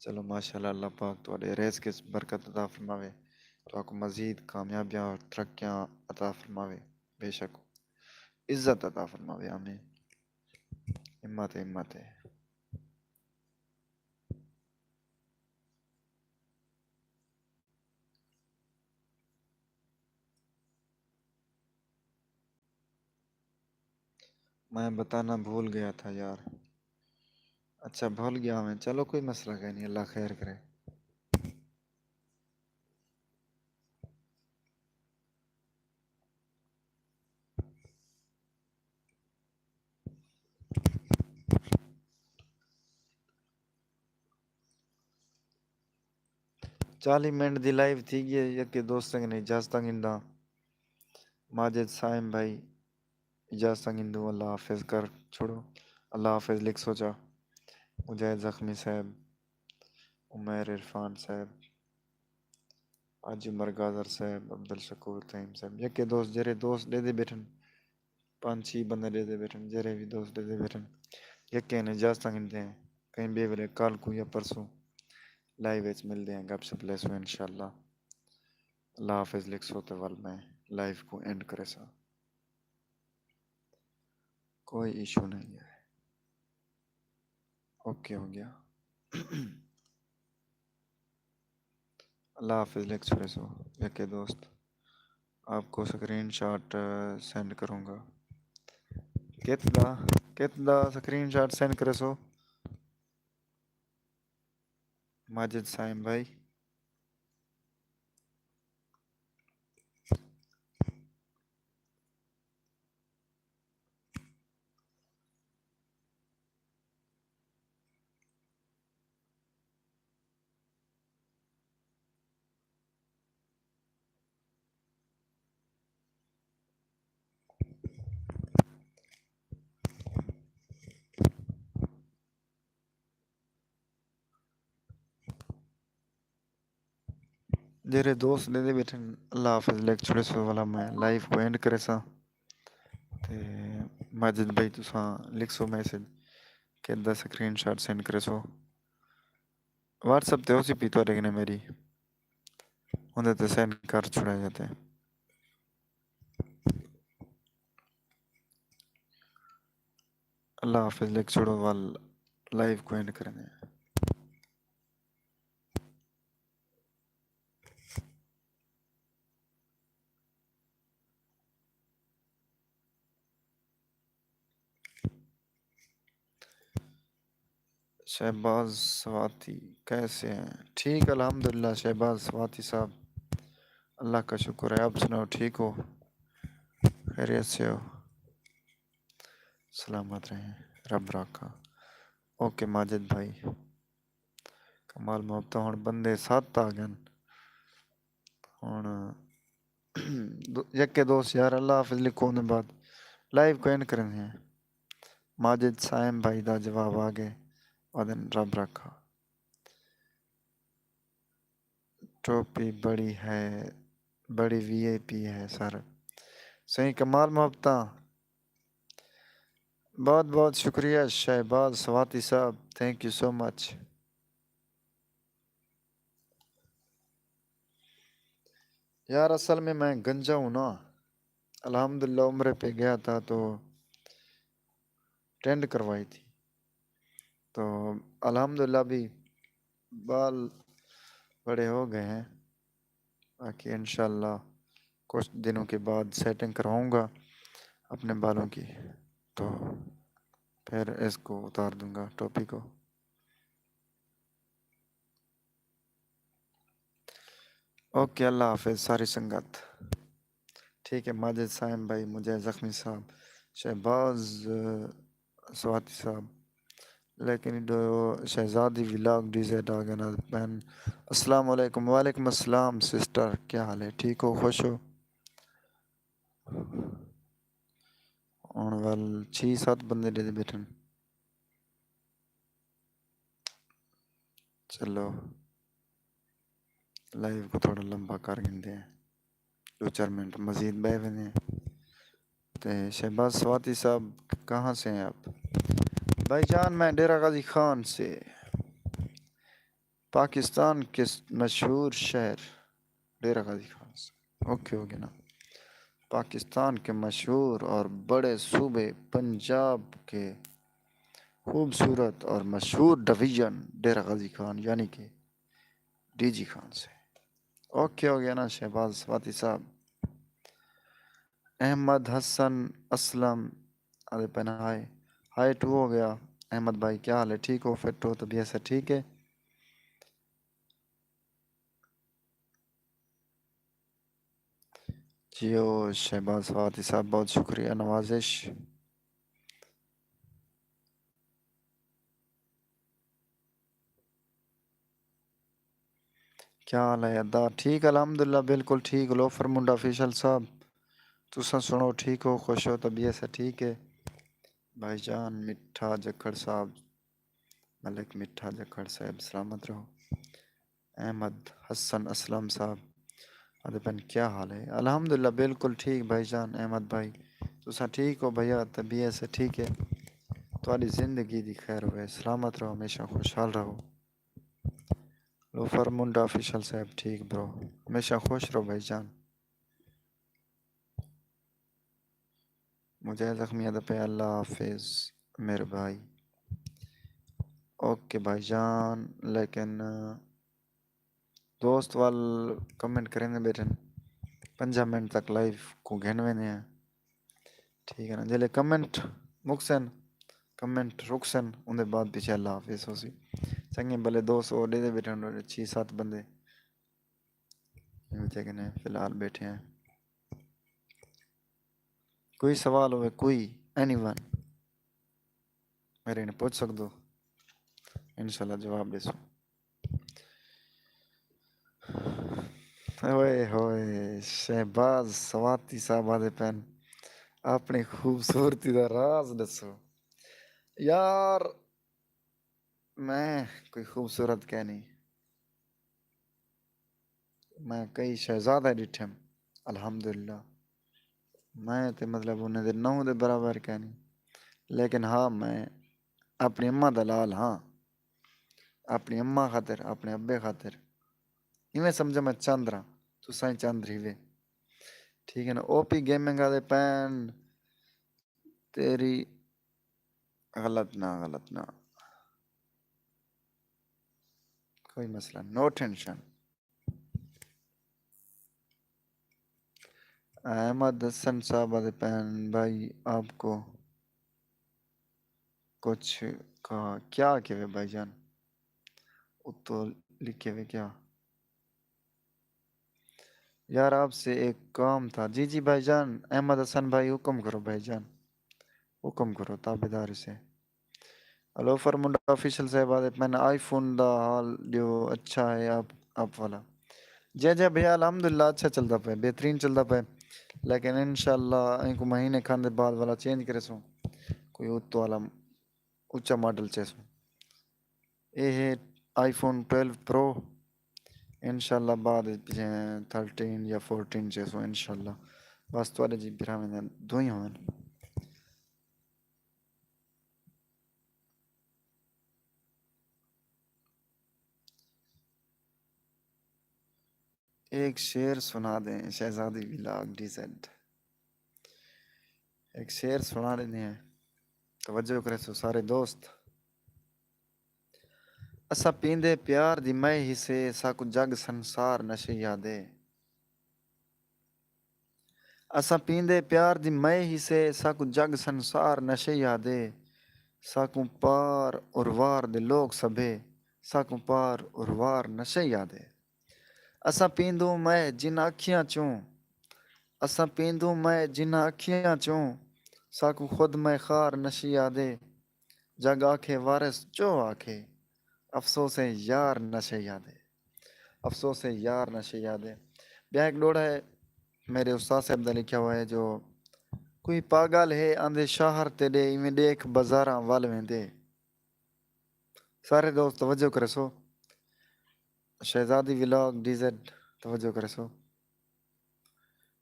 چلو ماشاءاللہ اللہ پاک تو ریس کے برکت عطا فرماوے تو آپ کو مزید کامیابیاں اور ترقیاں عطا فرماوے بے شک عزت عطا فرماوے آمین ہمت ہے میں بتانا بھول گیا تھا یار اچھا بھول گیا میں چلو کوئی مسئلہ نہیں اللہ خیر کرے چالی منٹ دی لائیو تھی گئی یکی دوستوں کے نہیں اجازت گندا ماجد سائم بھائی اجازت گندو اللہ حافظ کر چھوڑو اللہ حافظ لکھ سوچا مجاہد زخمی صاحب، عمیر عرفان صاحب، حاجی عمر گازر صاحب، عبدالشکور تیم صاحب، یکے دوست جرے دوست دے دے بیٹھن، 5-6 بندے دے دے بیٹھن، جرے بھی دوست دے دے بیٹھن، یکے نے اجازت گھنتے ہیں کہیں بے ولے کال کو یا پرسوں لائیو ویچ مل دیں گپ شپ لے سو انشاءاللہ۔ اللہ حافظ لکھ سو تو ول میں لائیو کو اینڈ کرے سا، کوئی ایشو نہیں ہے، اوکے ہو گیا۔ اللہ حافظ لکھ چھوڑے سو یکے دوست، آپ کو سکرین شاٹ سینڈ کروں گا، کتنا سکرین شاٹ سینڈ کرے سو ماجد سائم بھائی، جرے دوست دے دے بیٹھن اللہ حافظ لکھ چھوڑے سو والا میں لائیو کو اینڈ کرے سا تے ماجد بھائی تساں لکھ سو میسج کہ دا سکرین شاٹ سینڈ کرے سو واٹس اپ تے اسی پی تو رکھنے میری اندر تے سینڈ کر چھوڑا جاتے ہیں۔ اللہ حافظ لکھ چھوڑو وال لائیو کو اینڈ کرنے ہیں۔ شہباز سواتی کیسے ہیں؟ ٹھیک الحمدللہ شہباز سواتی صاحب، اللہ کا شکر ہے، آپ سناؤ ٹھیک ہو، خیریت سے ہو، سلامت رہیں، رب راکھا۔ اوکے ماجد بھائی کمال محبت ہون بندے 7 آ گئے ہون یکے دوست یار اللہ حافظ لکھو نے بعد لائیو کو اینڈ کرنے ہیں۔ ماجد سائم بھائی دا جواب آگے ودن رب رکھا، ٹوپی بڑی ہے، بڑی وی آئی پی ہے سر، صحیح کمال محبتاں، بہت بہت شکریہ شہباز سواتی صاحب، تھینک یو سو مچ۔ یار اصل میں گنجا ہوں نا، الحمدللہ عمرے پہ گیا تھا تو ٹینڈ کروائی تھی تو الحمدللہ بھی بال بڑے ہو گئے ہیں، باقی انشاءاللہ کچھ دنوں کے بعد سیٹنگ کرواؤں گا اپنے بالوں کی تو پھر اس کو اتار دوں گا ٹوپی کو۔ اوکے اللہ حافظ ساری سنگت، ٹھیک ہے ماجد سائم بھائی، مجھے زخمی صاحب، شہباز سواتی صاحب، لیکن جو شہزادی ولاگ ڈی زیڈ آگنا بہن، السلام علیکم، وعلیکم السلام سسٹر، کیا حال ہے، ٹھیک ہو، خوش ہو؟ اور وال 6-7 بندے دے بیٹھن، چلو لائیو کو تھوڑا لمبا کر گندے ہیں، 2-4 منٹ مزید بہ ہوئے ہیں۔ تے شہباز سواتی صاحب کہاں سے ہیں آپ؟ بھائی جان میں ڈیرہ غازی خان سے، پاکستان کے مشہور شہر ڈیرہ غازی خان سے، اوکے ہو گیا نا، پاکستان کے مشہور اور بڑے صوبے پنجاب کے خوبصورت اور مشہور ڈویژن ڈیرہ غازی خان یعنی کہ ڈی جی خان سے، اوکے ہو گیا نا شہباز سواتی صاحب۔ احمد حسن اسلم ارے پہنا ہائی 2 ہو گیا، احمد بھائی کیا حال ہے، ٹھیک ہو، فٹ ہو، طبیعت سے ٹھیک ہے؟ جیو شہباز سواتی صاحب بہت شکریہ، نوازش۔ کیا حال ہے ادا، ٹھیک الحمدللہ بالکل ٹھیک، لوفر منڈا آفیشل صاحب تساں سنو ٹھیک ہو، خوش ہو، طبیعت سے ٹھیک ہے؟ بھائی جان مٹھا جکھڑ صاحب ملک مٹھا جکھڑ صاحب سلامت رہو. احمد حسن اسلم صاحب ادبن کیا حال ہے؟ الحمدللہ بالکل ٹھیک بھائی جان. احمد بھائی تسا ٹھیک ہو بھیا؟ طبیعت سے ٹھیک ہے؟ تھوڑی زندگی دی خیر ہوئے. سلامت رہو ہمیشہ خوشحال رہو. لوفر منڈا آفیشل صاحب ٹھیک برو ہمیشہ خوش رہو بھائی جان. مجھے زخمی ادب پہ اللہ حافظ میرے بھائی. اوکے بھائی جان لیکن دوست وال کمنٹ کریں گے بیٹھن 5 منٹ تک لائف کو گھنوے ہیں. ٹھیک ہے نا جلے کمنٹ مکسن کمنٹ رکسن اندر بعد پیچھے اللہ حافظ ہو سی چنگے بھلے 200 دے دے بیٹھے 6-7 بندے فی الحال بیٹھے ہیں. کوئی سوال ہوئے کوئی اینی ون میرے نے پوچھ سکدو انشاءاللہ جواب دے سو. ہوئے ہوئے شہباز سواتی صاحب آدھے پین اپنی خوبصورتی دا راز دسو. یار میں کوئی خوبصورت کہہ نہیں. میں کئی شہزادہ ڈٹھم الحمدللہ. میں تے مطلب انہیں دے 9 دے برابر کہہ نہیں. لیکن ہاں میں اپنی اماں دلال ہاں اپنی اماں خاطر اپنے ابے خاطر ایویں سمجھا میں چند رہا تو سائیں چند رہی. ٹھیک ہے نا. او پی گیمنگ آدھے پین تیری غلط نہ کوئی مسئلہ نو ٹینشن. احمد حسن صاحب آدھے پین بھائی آپ کو کچھ کہا کیا کہ بھائی جان وہ تو لکھے ہوئے کیا یار آپ سے ایک کام تھا. جی جی بھائی جان. احمد حسن بھائی حکم کرو بھائی جان حکم کرو تابیداری سے. ہلو فرمنڈا آفیشل صاحب آدھے میں نے آئی فون دا حال جو اچھا ہے آپ والا جے جے بھیا الحمدللہ اچھا چلتا پہ بہترین چلتا پہ. لیکن انشاءاللہ ان کو مہینے کھانے بعد والا چینج کرے سو کوئی اتو والا اچھا ماڈل چاہے سو. یہ ہے آئی فون 12 پرو انشاءاللہ بعد 13 یا 14 چاہے سو انشاءاللہ. بس توڑے جی برا میں دوئی ہوئے. ایک شعر سنا دیں شہزادی ولاگ ڈی زیڈ. ایک شعر سنا دینے ہیں توجہ کرے سو سارے دوست. اسا پیندے پیار دی میں ہی سے ساکو جگ سنسار نشے یادے. اسا پیندے پیار دی میں ہی سے ساکو جگ سنسار نشے یادے. ساکوں پار اور وار دے لوگ سبھے ساکوں پار اور وار نشے یادے. اسا پیندوں میں جن اکھیاں چوں اسا پیندوں میں جن اکھیاں چوں ساکوں خود میں خار نشے یادے. جگ آکھے وارث جو آکھے افسوس یار نشے یادے. افسوس یار نشے یادے. بیا ایک ڈوڑا ہے میرے استاد صاحب دا لکھا ہوا ہے جو کوئی پاگل ہے آندھے شہر تیرے ایویں دیکھ بازاراں وال ویندے. سارے دوست توجہ کرے سو شہزادی ولاگ ڈی زیڈ توجہ کرے سو.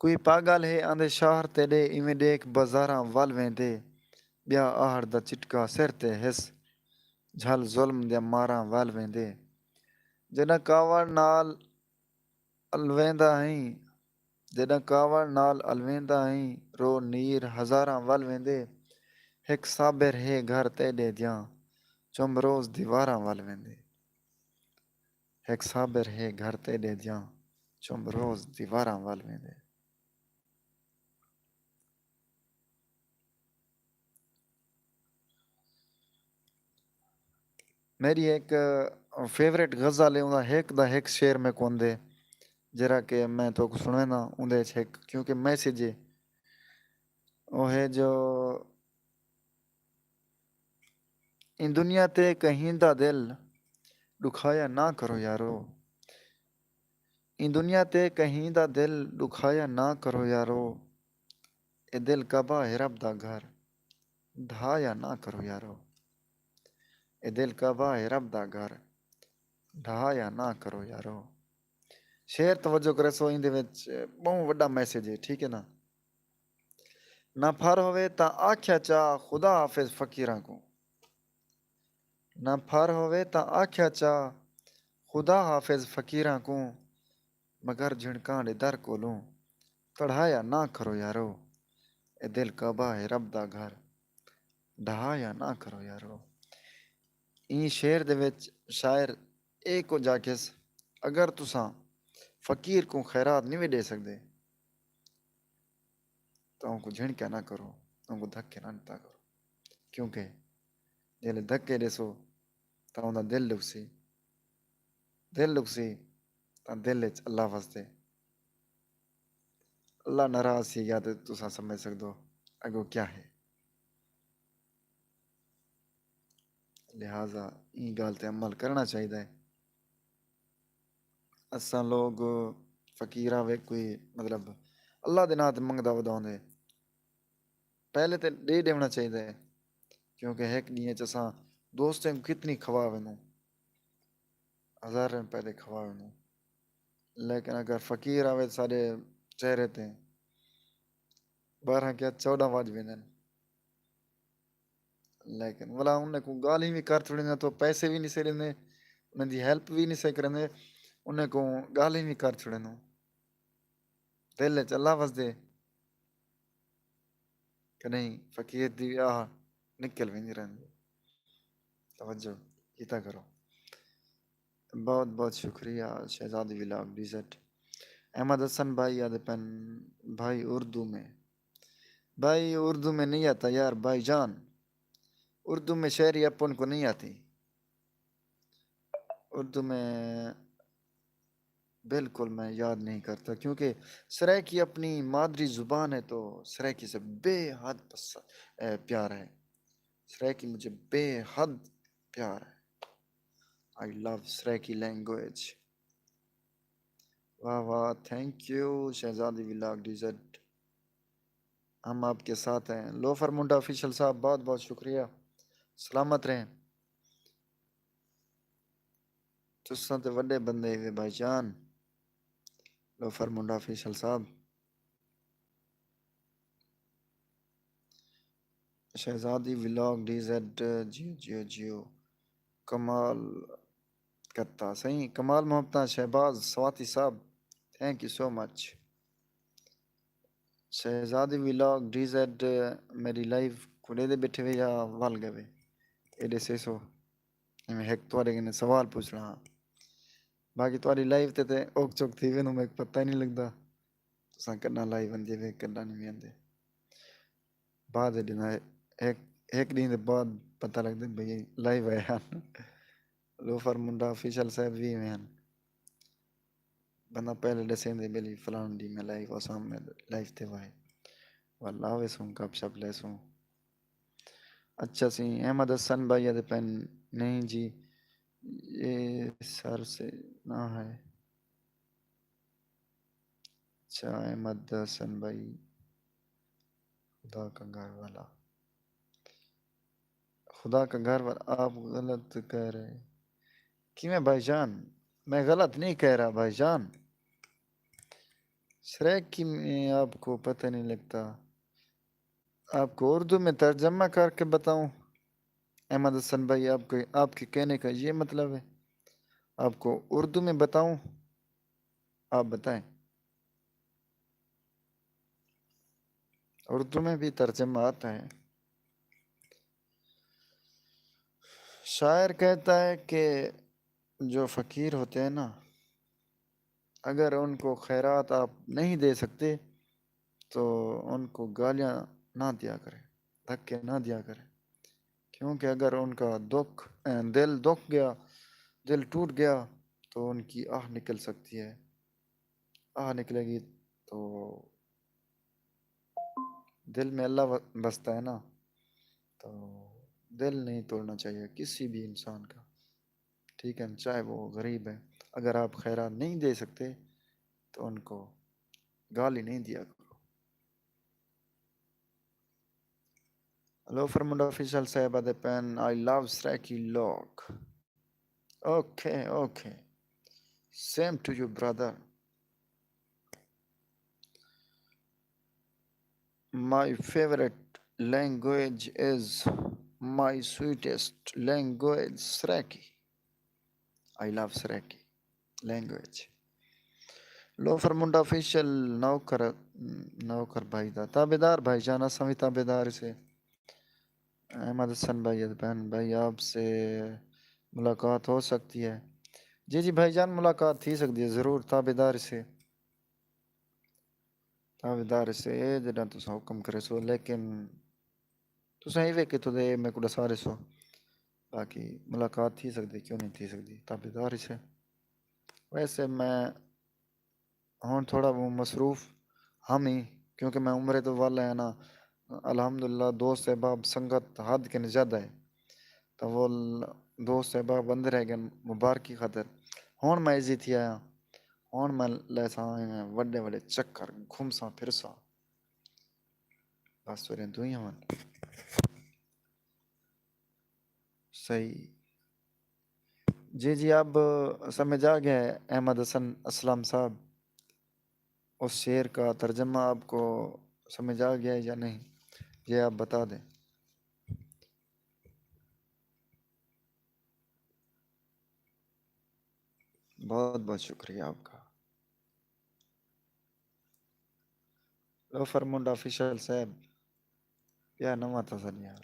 کوئی پاگل ہے آندھے شہر تیرے ایویں دیکھ بازاراں وال ویندے. بیا آہڑ دا چٹکا سر تے حس جھل ظلم دے ماراں وال ویندے. جنہ کاوڑ نال الویندا ہیں جنہ کاوڑ نال الویندا ہیں رو نیر ہزاراں وال ویندے. ہک صابر ہے گھر تیڈے دیاں چم روز دیواراں وال ویندے. ہک صابر ہے گھر تیڈے دیاں چم روز دیواراں وال ویندے. میری ایک فیوریٹ غزل ہے انہا ہیک دا ہیک شعر میں کون دے جرا کہ میں تو کو سنوے نا اندے چھک کیونکہ میسیج ہے وہ ہے جو ان دنیا تے کہیں دا دل دکھایا نہ کرو یارو. ان دنیا تے کہیں دا دل دکھایا نہ کرو یارو. اے دل کعبہ ہے رب دا گھر ڈھایا نہ کرو یارو. اے دل کعبہ ہے رب دا گھر ڈھایا نہ کرو یارو. شعر توجہ کرے سو ان دے وچ بہت وڈا میسج ہے ٹھیک ہے نا. نہ پھر ہوئے تا آکھیا چا خدا حافظ فقیراں کو. نہ پھر ہوئے تا آکھیا چا خدا حافظ فقیراں کو مگر جھڑکاں دے در کولوں پڑھایا نہ کرو یارو. اے دل کعبہ ہے رب دا گھر ڈھایا نہ کرو یارو. این شعر دے وچ شاعر اے کو جا کے اگر تساں فقیر کو خیرات نہیں دے سکدے تو ان کو جھڑکا نہ کرو ان کو دھکے نہ دتا کرو کیونکہ جلے دھکے دسو تو اندا دل لکسی تو دل وچ اللہ وسدے. اللہ ناراض سی گیا تو تساں سمجھ سکدو اگو کیا ہے. لہٰذا این گل تے عمل کرنا چاہیے. اساں لوگ فقیراں وے کوئی مطلب اللہ دے ناں تے منگدا وداوندے پہلے تے دے دینا چاہیے کیونکہ ایک ڈیئں چ اساں دوستیں کو کتنی کھوا وینوں ہزار روپے دے کھوا وینوں. لیکن اگر فقیر آوے سارے چہرے تے 12 کیا 14 وج وینن لیکن ولا انہیں کو گالی بھی کر چھڑنے تو پیسے بھی نہیں سے لینے انہیں دی ہیلپ بھی نہیں سے کرنے انہیں کو گالی بھی کر چھڑنے دل وچ اللہ وس دے کہ نہیں فقیر دی آہ نکل بھی نہیں رہنے. توجہ کیتا کرو. بہت بہت شکریہ شہزادی ولاگ ڈیزٹ. احمد حسن بھائی آدھے پن بھائی اردو میں بھائی اردو میں نہیں آتا یار بھائی جان اردو میں شعری اپن کو نہیں آتی. اردو میں بالکل میں یاد نہیں کرتا کیونکہ سرائیکی اپنی مادری زبان ہے تو سرائیکی سے بے حد پیار ہے. سرائیکی مجھے بے حد پیار ہے. I love Saraiki language. واہ واہ تھینک یو شہزادی ولاگ ڈیزٹ. ہم آپ کے ساتھ ہیں. لوفر منڈا آفیشل صاحب بہت بہت شکریہ. سلامت رہیں. تساں تے وڈے بندے ہوئے بھائی جان. لوفر منڈا آفیشل صاحب شہزادی ولاگ ڈیزٹ جیو جیو جیو کمال کرتا صحیح کمال محبت شہباز سواتی صاحب تھینک یو سو مچ. شہزادی ولاگ ڈی زیڈ میری لائف کھلے دے بیٹھے ہوئے یا وال گئے ایڈے سے سو میں ایک توارے کنے سوال پوچھ رہا باقی تواری لائف تے اوک چوک تھی وینوں میں پتہ ہی نہیں لگتا تساں کنا لائیو بندے وے کنا نہیں ویندے بعد دن ایک دن دے بعد پتہ لگتا بھئی لائیو آیا لوفر منڈا آفیشل صاحب بھی ہیں بندہ پہلے دسیں دے بلی فلان دی میں لائیو آسام میں لائیو تے وائے واللہ ویسوں کب شب لیسوں. اچھا سی احمد حسن بھائی آدھے پین نہیں جی یہ سر سے نہ ہے. اچھا احمد حسن بھائی خدا کا گھر والا خدا کا گھر والا آپ غلط کہہ رہے کیوں میں بھائی جان میں غلط نہیں کہہ رہا بھائی جان. سرائیکی میں آپ کو پتہ نہیں لگتا آپ کو اردو میں ترجمہ کر کے بتاؤں. احمد حسن بھائی آپ کے کہنے کا یہ مطلب ہے آپ کو اردو میں بتاؤں آپ بتائیں. اردو میں بھی ترجمہ آتا ہے. شاعر کہتا ہے کہ جو فقیر ہوتے ہیں نا اگر ان کو خیرات آپ نہیں دے سکتے تو ان کو گالیاں نہ دیا کریں دھکے نہ دیا کریں کیونکہ اگر ان کا دل دکھ گیا دل ٹوٹ گیا تو ان کی آہ نکل سکتی ہے. آہ نکلے گی تو دل میں اللہ بستا ہے نا تو دل نہیں توڑنا چاہیے کسی بھی انسان کا ٹھیک ہے چاہے وہ غریب ہے. اگر آپ خیرات نہیں دے سکتے تو ان کو گالی نہیں دیا کرو. Hello from official Saib at the pen. I love Saraiki Ronak. Okay, okay. Same to you, brother. My favorite language is my sweetest language, Saraiki. I love Saraiki language. Lo Farmunda official نوکر بھائی دا تابیدار بھائی جانا سمی تابیدار سے احمد حسن بھائی بہن بھائی آپ سے ملاقات ہو سکتی ہے جی جی بھائی جان ملاقات تھی سکتی ہے ضرور تابیدار سے جڑا تسا حکم کرے سو لیکن تسا ہی ویکھے تو دے میں کو دسارے سو باقی ملاقات تھی سکتی کیوں نہیں تھی سکتی تابیدار سے ویسے میں ہوں تھوڑا وہ مصروف ہم ہی کیونکہ میں عمرے تو والا ہے نا الحمدللہ دوست احباب سنگت حد کے زیادہ ہے تو وہ دوست احباب اندر رہ گئے مبارکی خاطر ہون میں ایزی تھی آیا ہون میں لے سا وڈے وڈے چکر گھوم سا پھر سا بس تو ہی ہوں صحیح جی جی اب سمجھ آ گیا ہے احمد حسن اسلام صاحب اس شعر کا ترجمہ آپ کو سمجھ آ گیا ہے یا نہیں یہ آپ بتا دیں بہت بہت شکریہ آپ کا لو فرمنڈ آفیشل صاحب کیا نواں تھا سر یار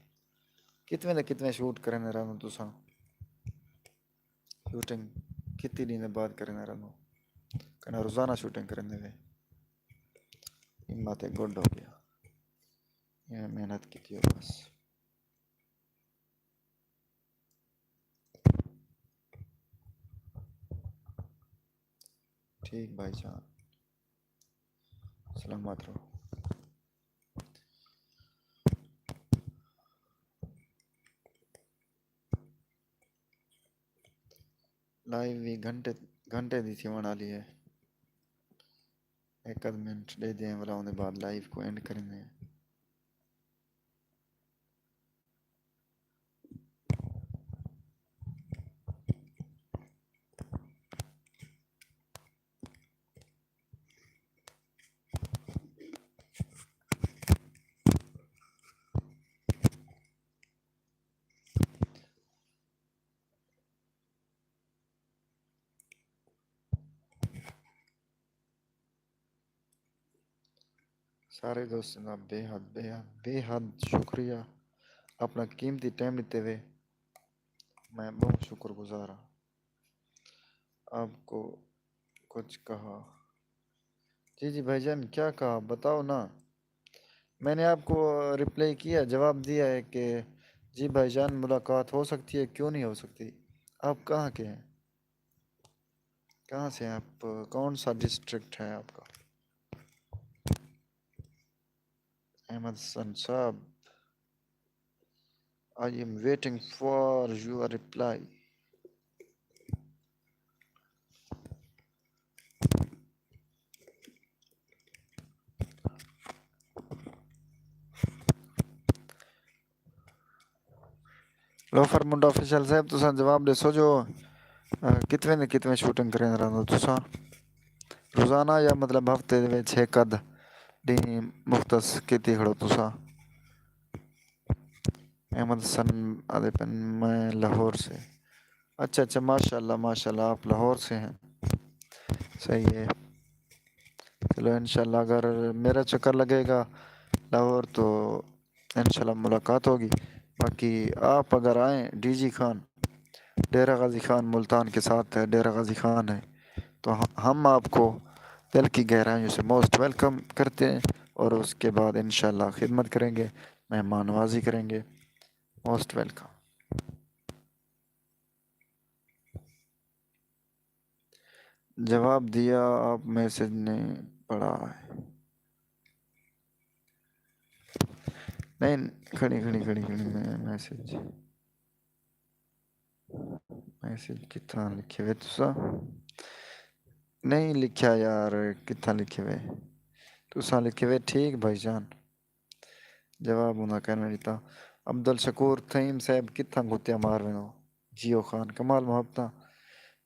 کتنے شوٹ کرنے رہا تو سا شوٹنگ کتنی دن بعد کرنے رہا کہنا روزانہ شوٹنگ کرنے دے ان باتیں گڈ ہو گیا یہ محنت کی تھی بس ٹھیک بھائی جان سلامت رہو لائیو بھی گھنٹے دی تھی بنا لی ہے ایک آدھ منٹ دے دیں والا ہونے بعد لائیو کو اینڈ کریں گے سارے دوستوں کا بے حد شکریہ اپنا قیمتی ٹائم لیتے ہوئے میں بہت شکر گزار ہوں آپ کو کچھ کہا جی جی بھائی جان کیا کہا بتاؤ نا میں نے آپ کو رپلائی کیا جواب دیا ہے کہ جی بھائی جان ملاقات ہو سکتی ہے کیوں نہیں ہو سکتی آپ کہاں کے ہیں کہاں سے ہیں آپ کون سا ڈسٹرکٹ ہے آپ کا احمد حسن صاحب I am waiting for your reply. Loafer Munda official صاحب تساں جواب دے سو جو کتنے شوٹنگ کریں رہا تساں روزانہ یا مطلب ہفتے دے وچ ایک اد دی مختص کیتی کھڑو تساں احمد حسن آدھے پن میں لاہور سے اچھا ماشاءاللہ آپ لاہور سے ہیں صحیح ہے چلو انشاءاللہ اگر میرا چکر لگے گا لاہور تو انشاءاللہ ملاقات ہوگی باقی آپ اگر آئیں ڈی جی خان ڈیرہ غازی خان ملتان کے ساتھ ہے ڈیرہ غازی خان ہے تو ہم آپ کو دل کی گہرائیوں سے موسٹ ویلکم کرتے ہیں اور اس کے بعد انشاءاللہ خدمت کریں گے مہمان نوازی کریں گے موسٹ ویلکم جواب دیا آپ میسج نے پڑھا ہے نہیں کھڑی میں میسج کتنا لکھے ہوئے تسا نہیں لکھیا یار کتنا لکھے ہوئے تسا لکھے ہوئے ٹھیک بھائی جان جواب ہونا کہنا دیتا عبد الشکور تھیم صاحب کتنا گتیا مار رہے جیو خان کمال محبتہ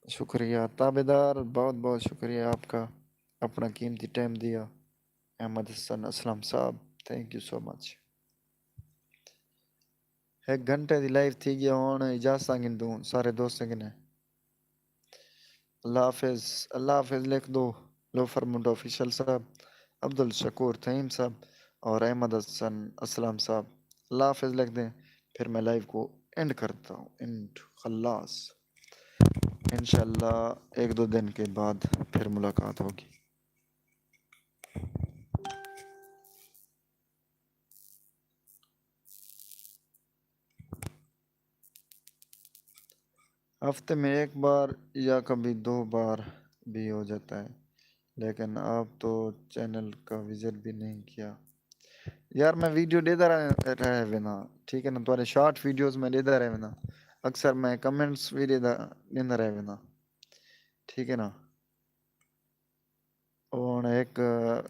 شکریہ تابے دار بہت بہت شکریہ آپ کا اپنا قیمتی ٹائم دیا احمد حسن اسلم صاحب تھینک یو سو مچ ایک گھنٹے دی لائف تھی گیا ہوں اجازت گن دوں سارے دوستوں گنے اللہ حافظ لکھ دو لوفر منڈو آفیشل صاحب عبد الشکور تھیم صاحب اور احمد حسن اسلم صاحب اللہ حافظ لکھ دیں پھر میں لائف کو اینڈ کرتا ہوں اینڈ خلاص انشاءاللہ ایک دو دن کے بعد پھر ملاقات ہوگی ہفتے میں ایک بار یا کبھی 2 بار بھی ہو جاتا ہے لیکن آپ تو چینل کا وزٹ بھی نہیں کیا یار میں ویڈیو دیتا رہے بنا ٹھیک ہے نا تمہارے شارٹ ویڈیوز میں دیتا رہے بنا اکثر میں کمنٹس بھی دیتا رہے بنا ٹھیک ہے نا اور ایک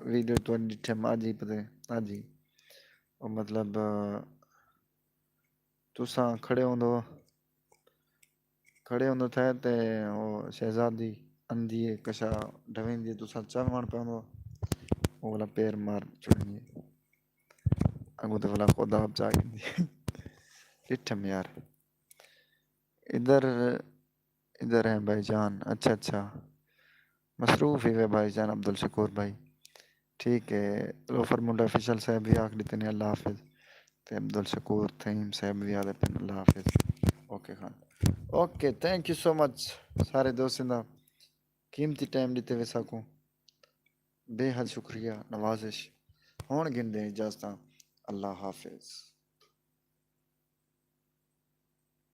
ویڈیو تو ڈٹھے آج ہی پتے آج ہی اور مطلب تساں کھڑے ہوندو تھے تے وہ شہزادی اندھی کشا ڈھویندی تساں چلوان پہ وہ والا پیر مار چھڑیں اگو تو والا خدا آپ چاہیے ڈٹھم یار ادھر ہیں بھائی جان اچھا مصروف ہی ہے بھائی جان عبد الشکور بھائی ٹھیک ہے لوفر منڈا آفیشل صاحب بھی آخ دیتے ہیں اللہ حافظ تے عبد الشکور تھیم صاحب بھی آ دیتے ہیں اللہ حافظ okay Khan okay thank you so much سارے دوستوں دا قیمتی ٹائم دیتے ہوئے سکوں بے حد شکریہ نوازش ہون گن دیں اجازت اللہ حافظ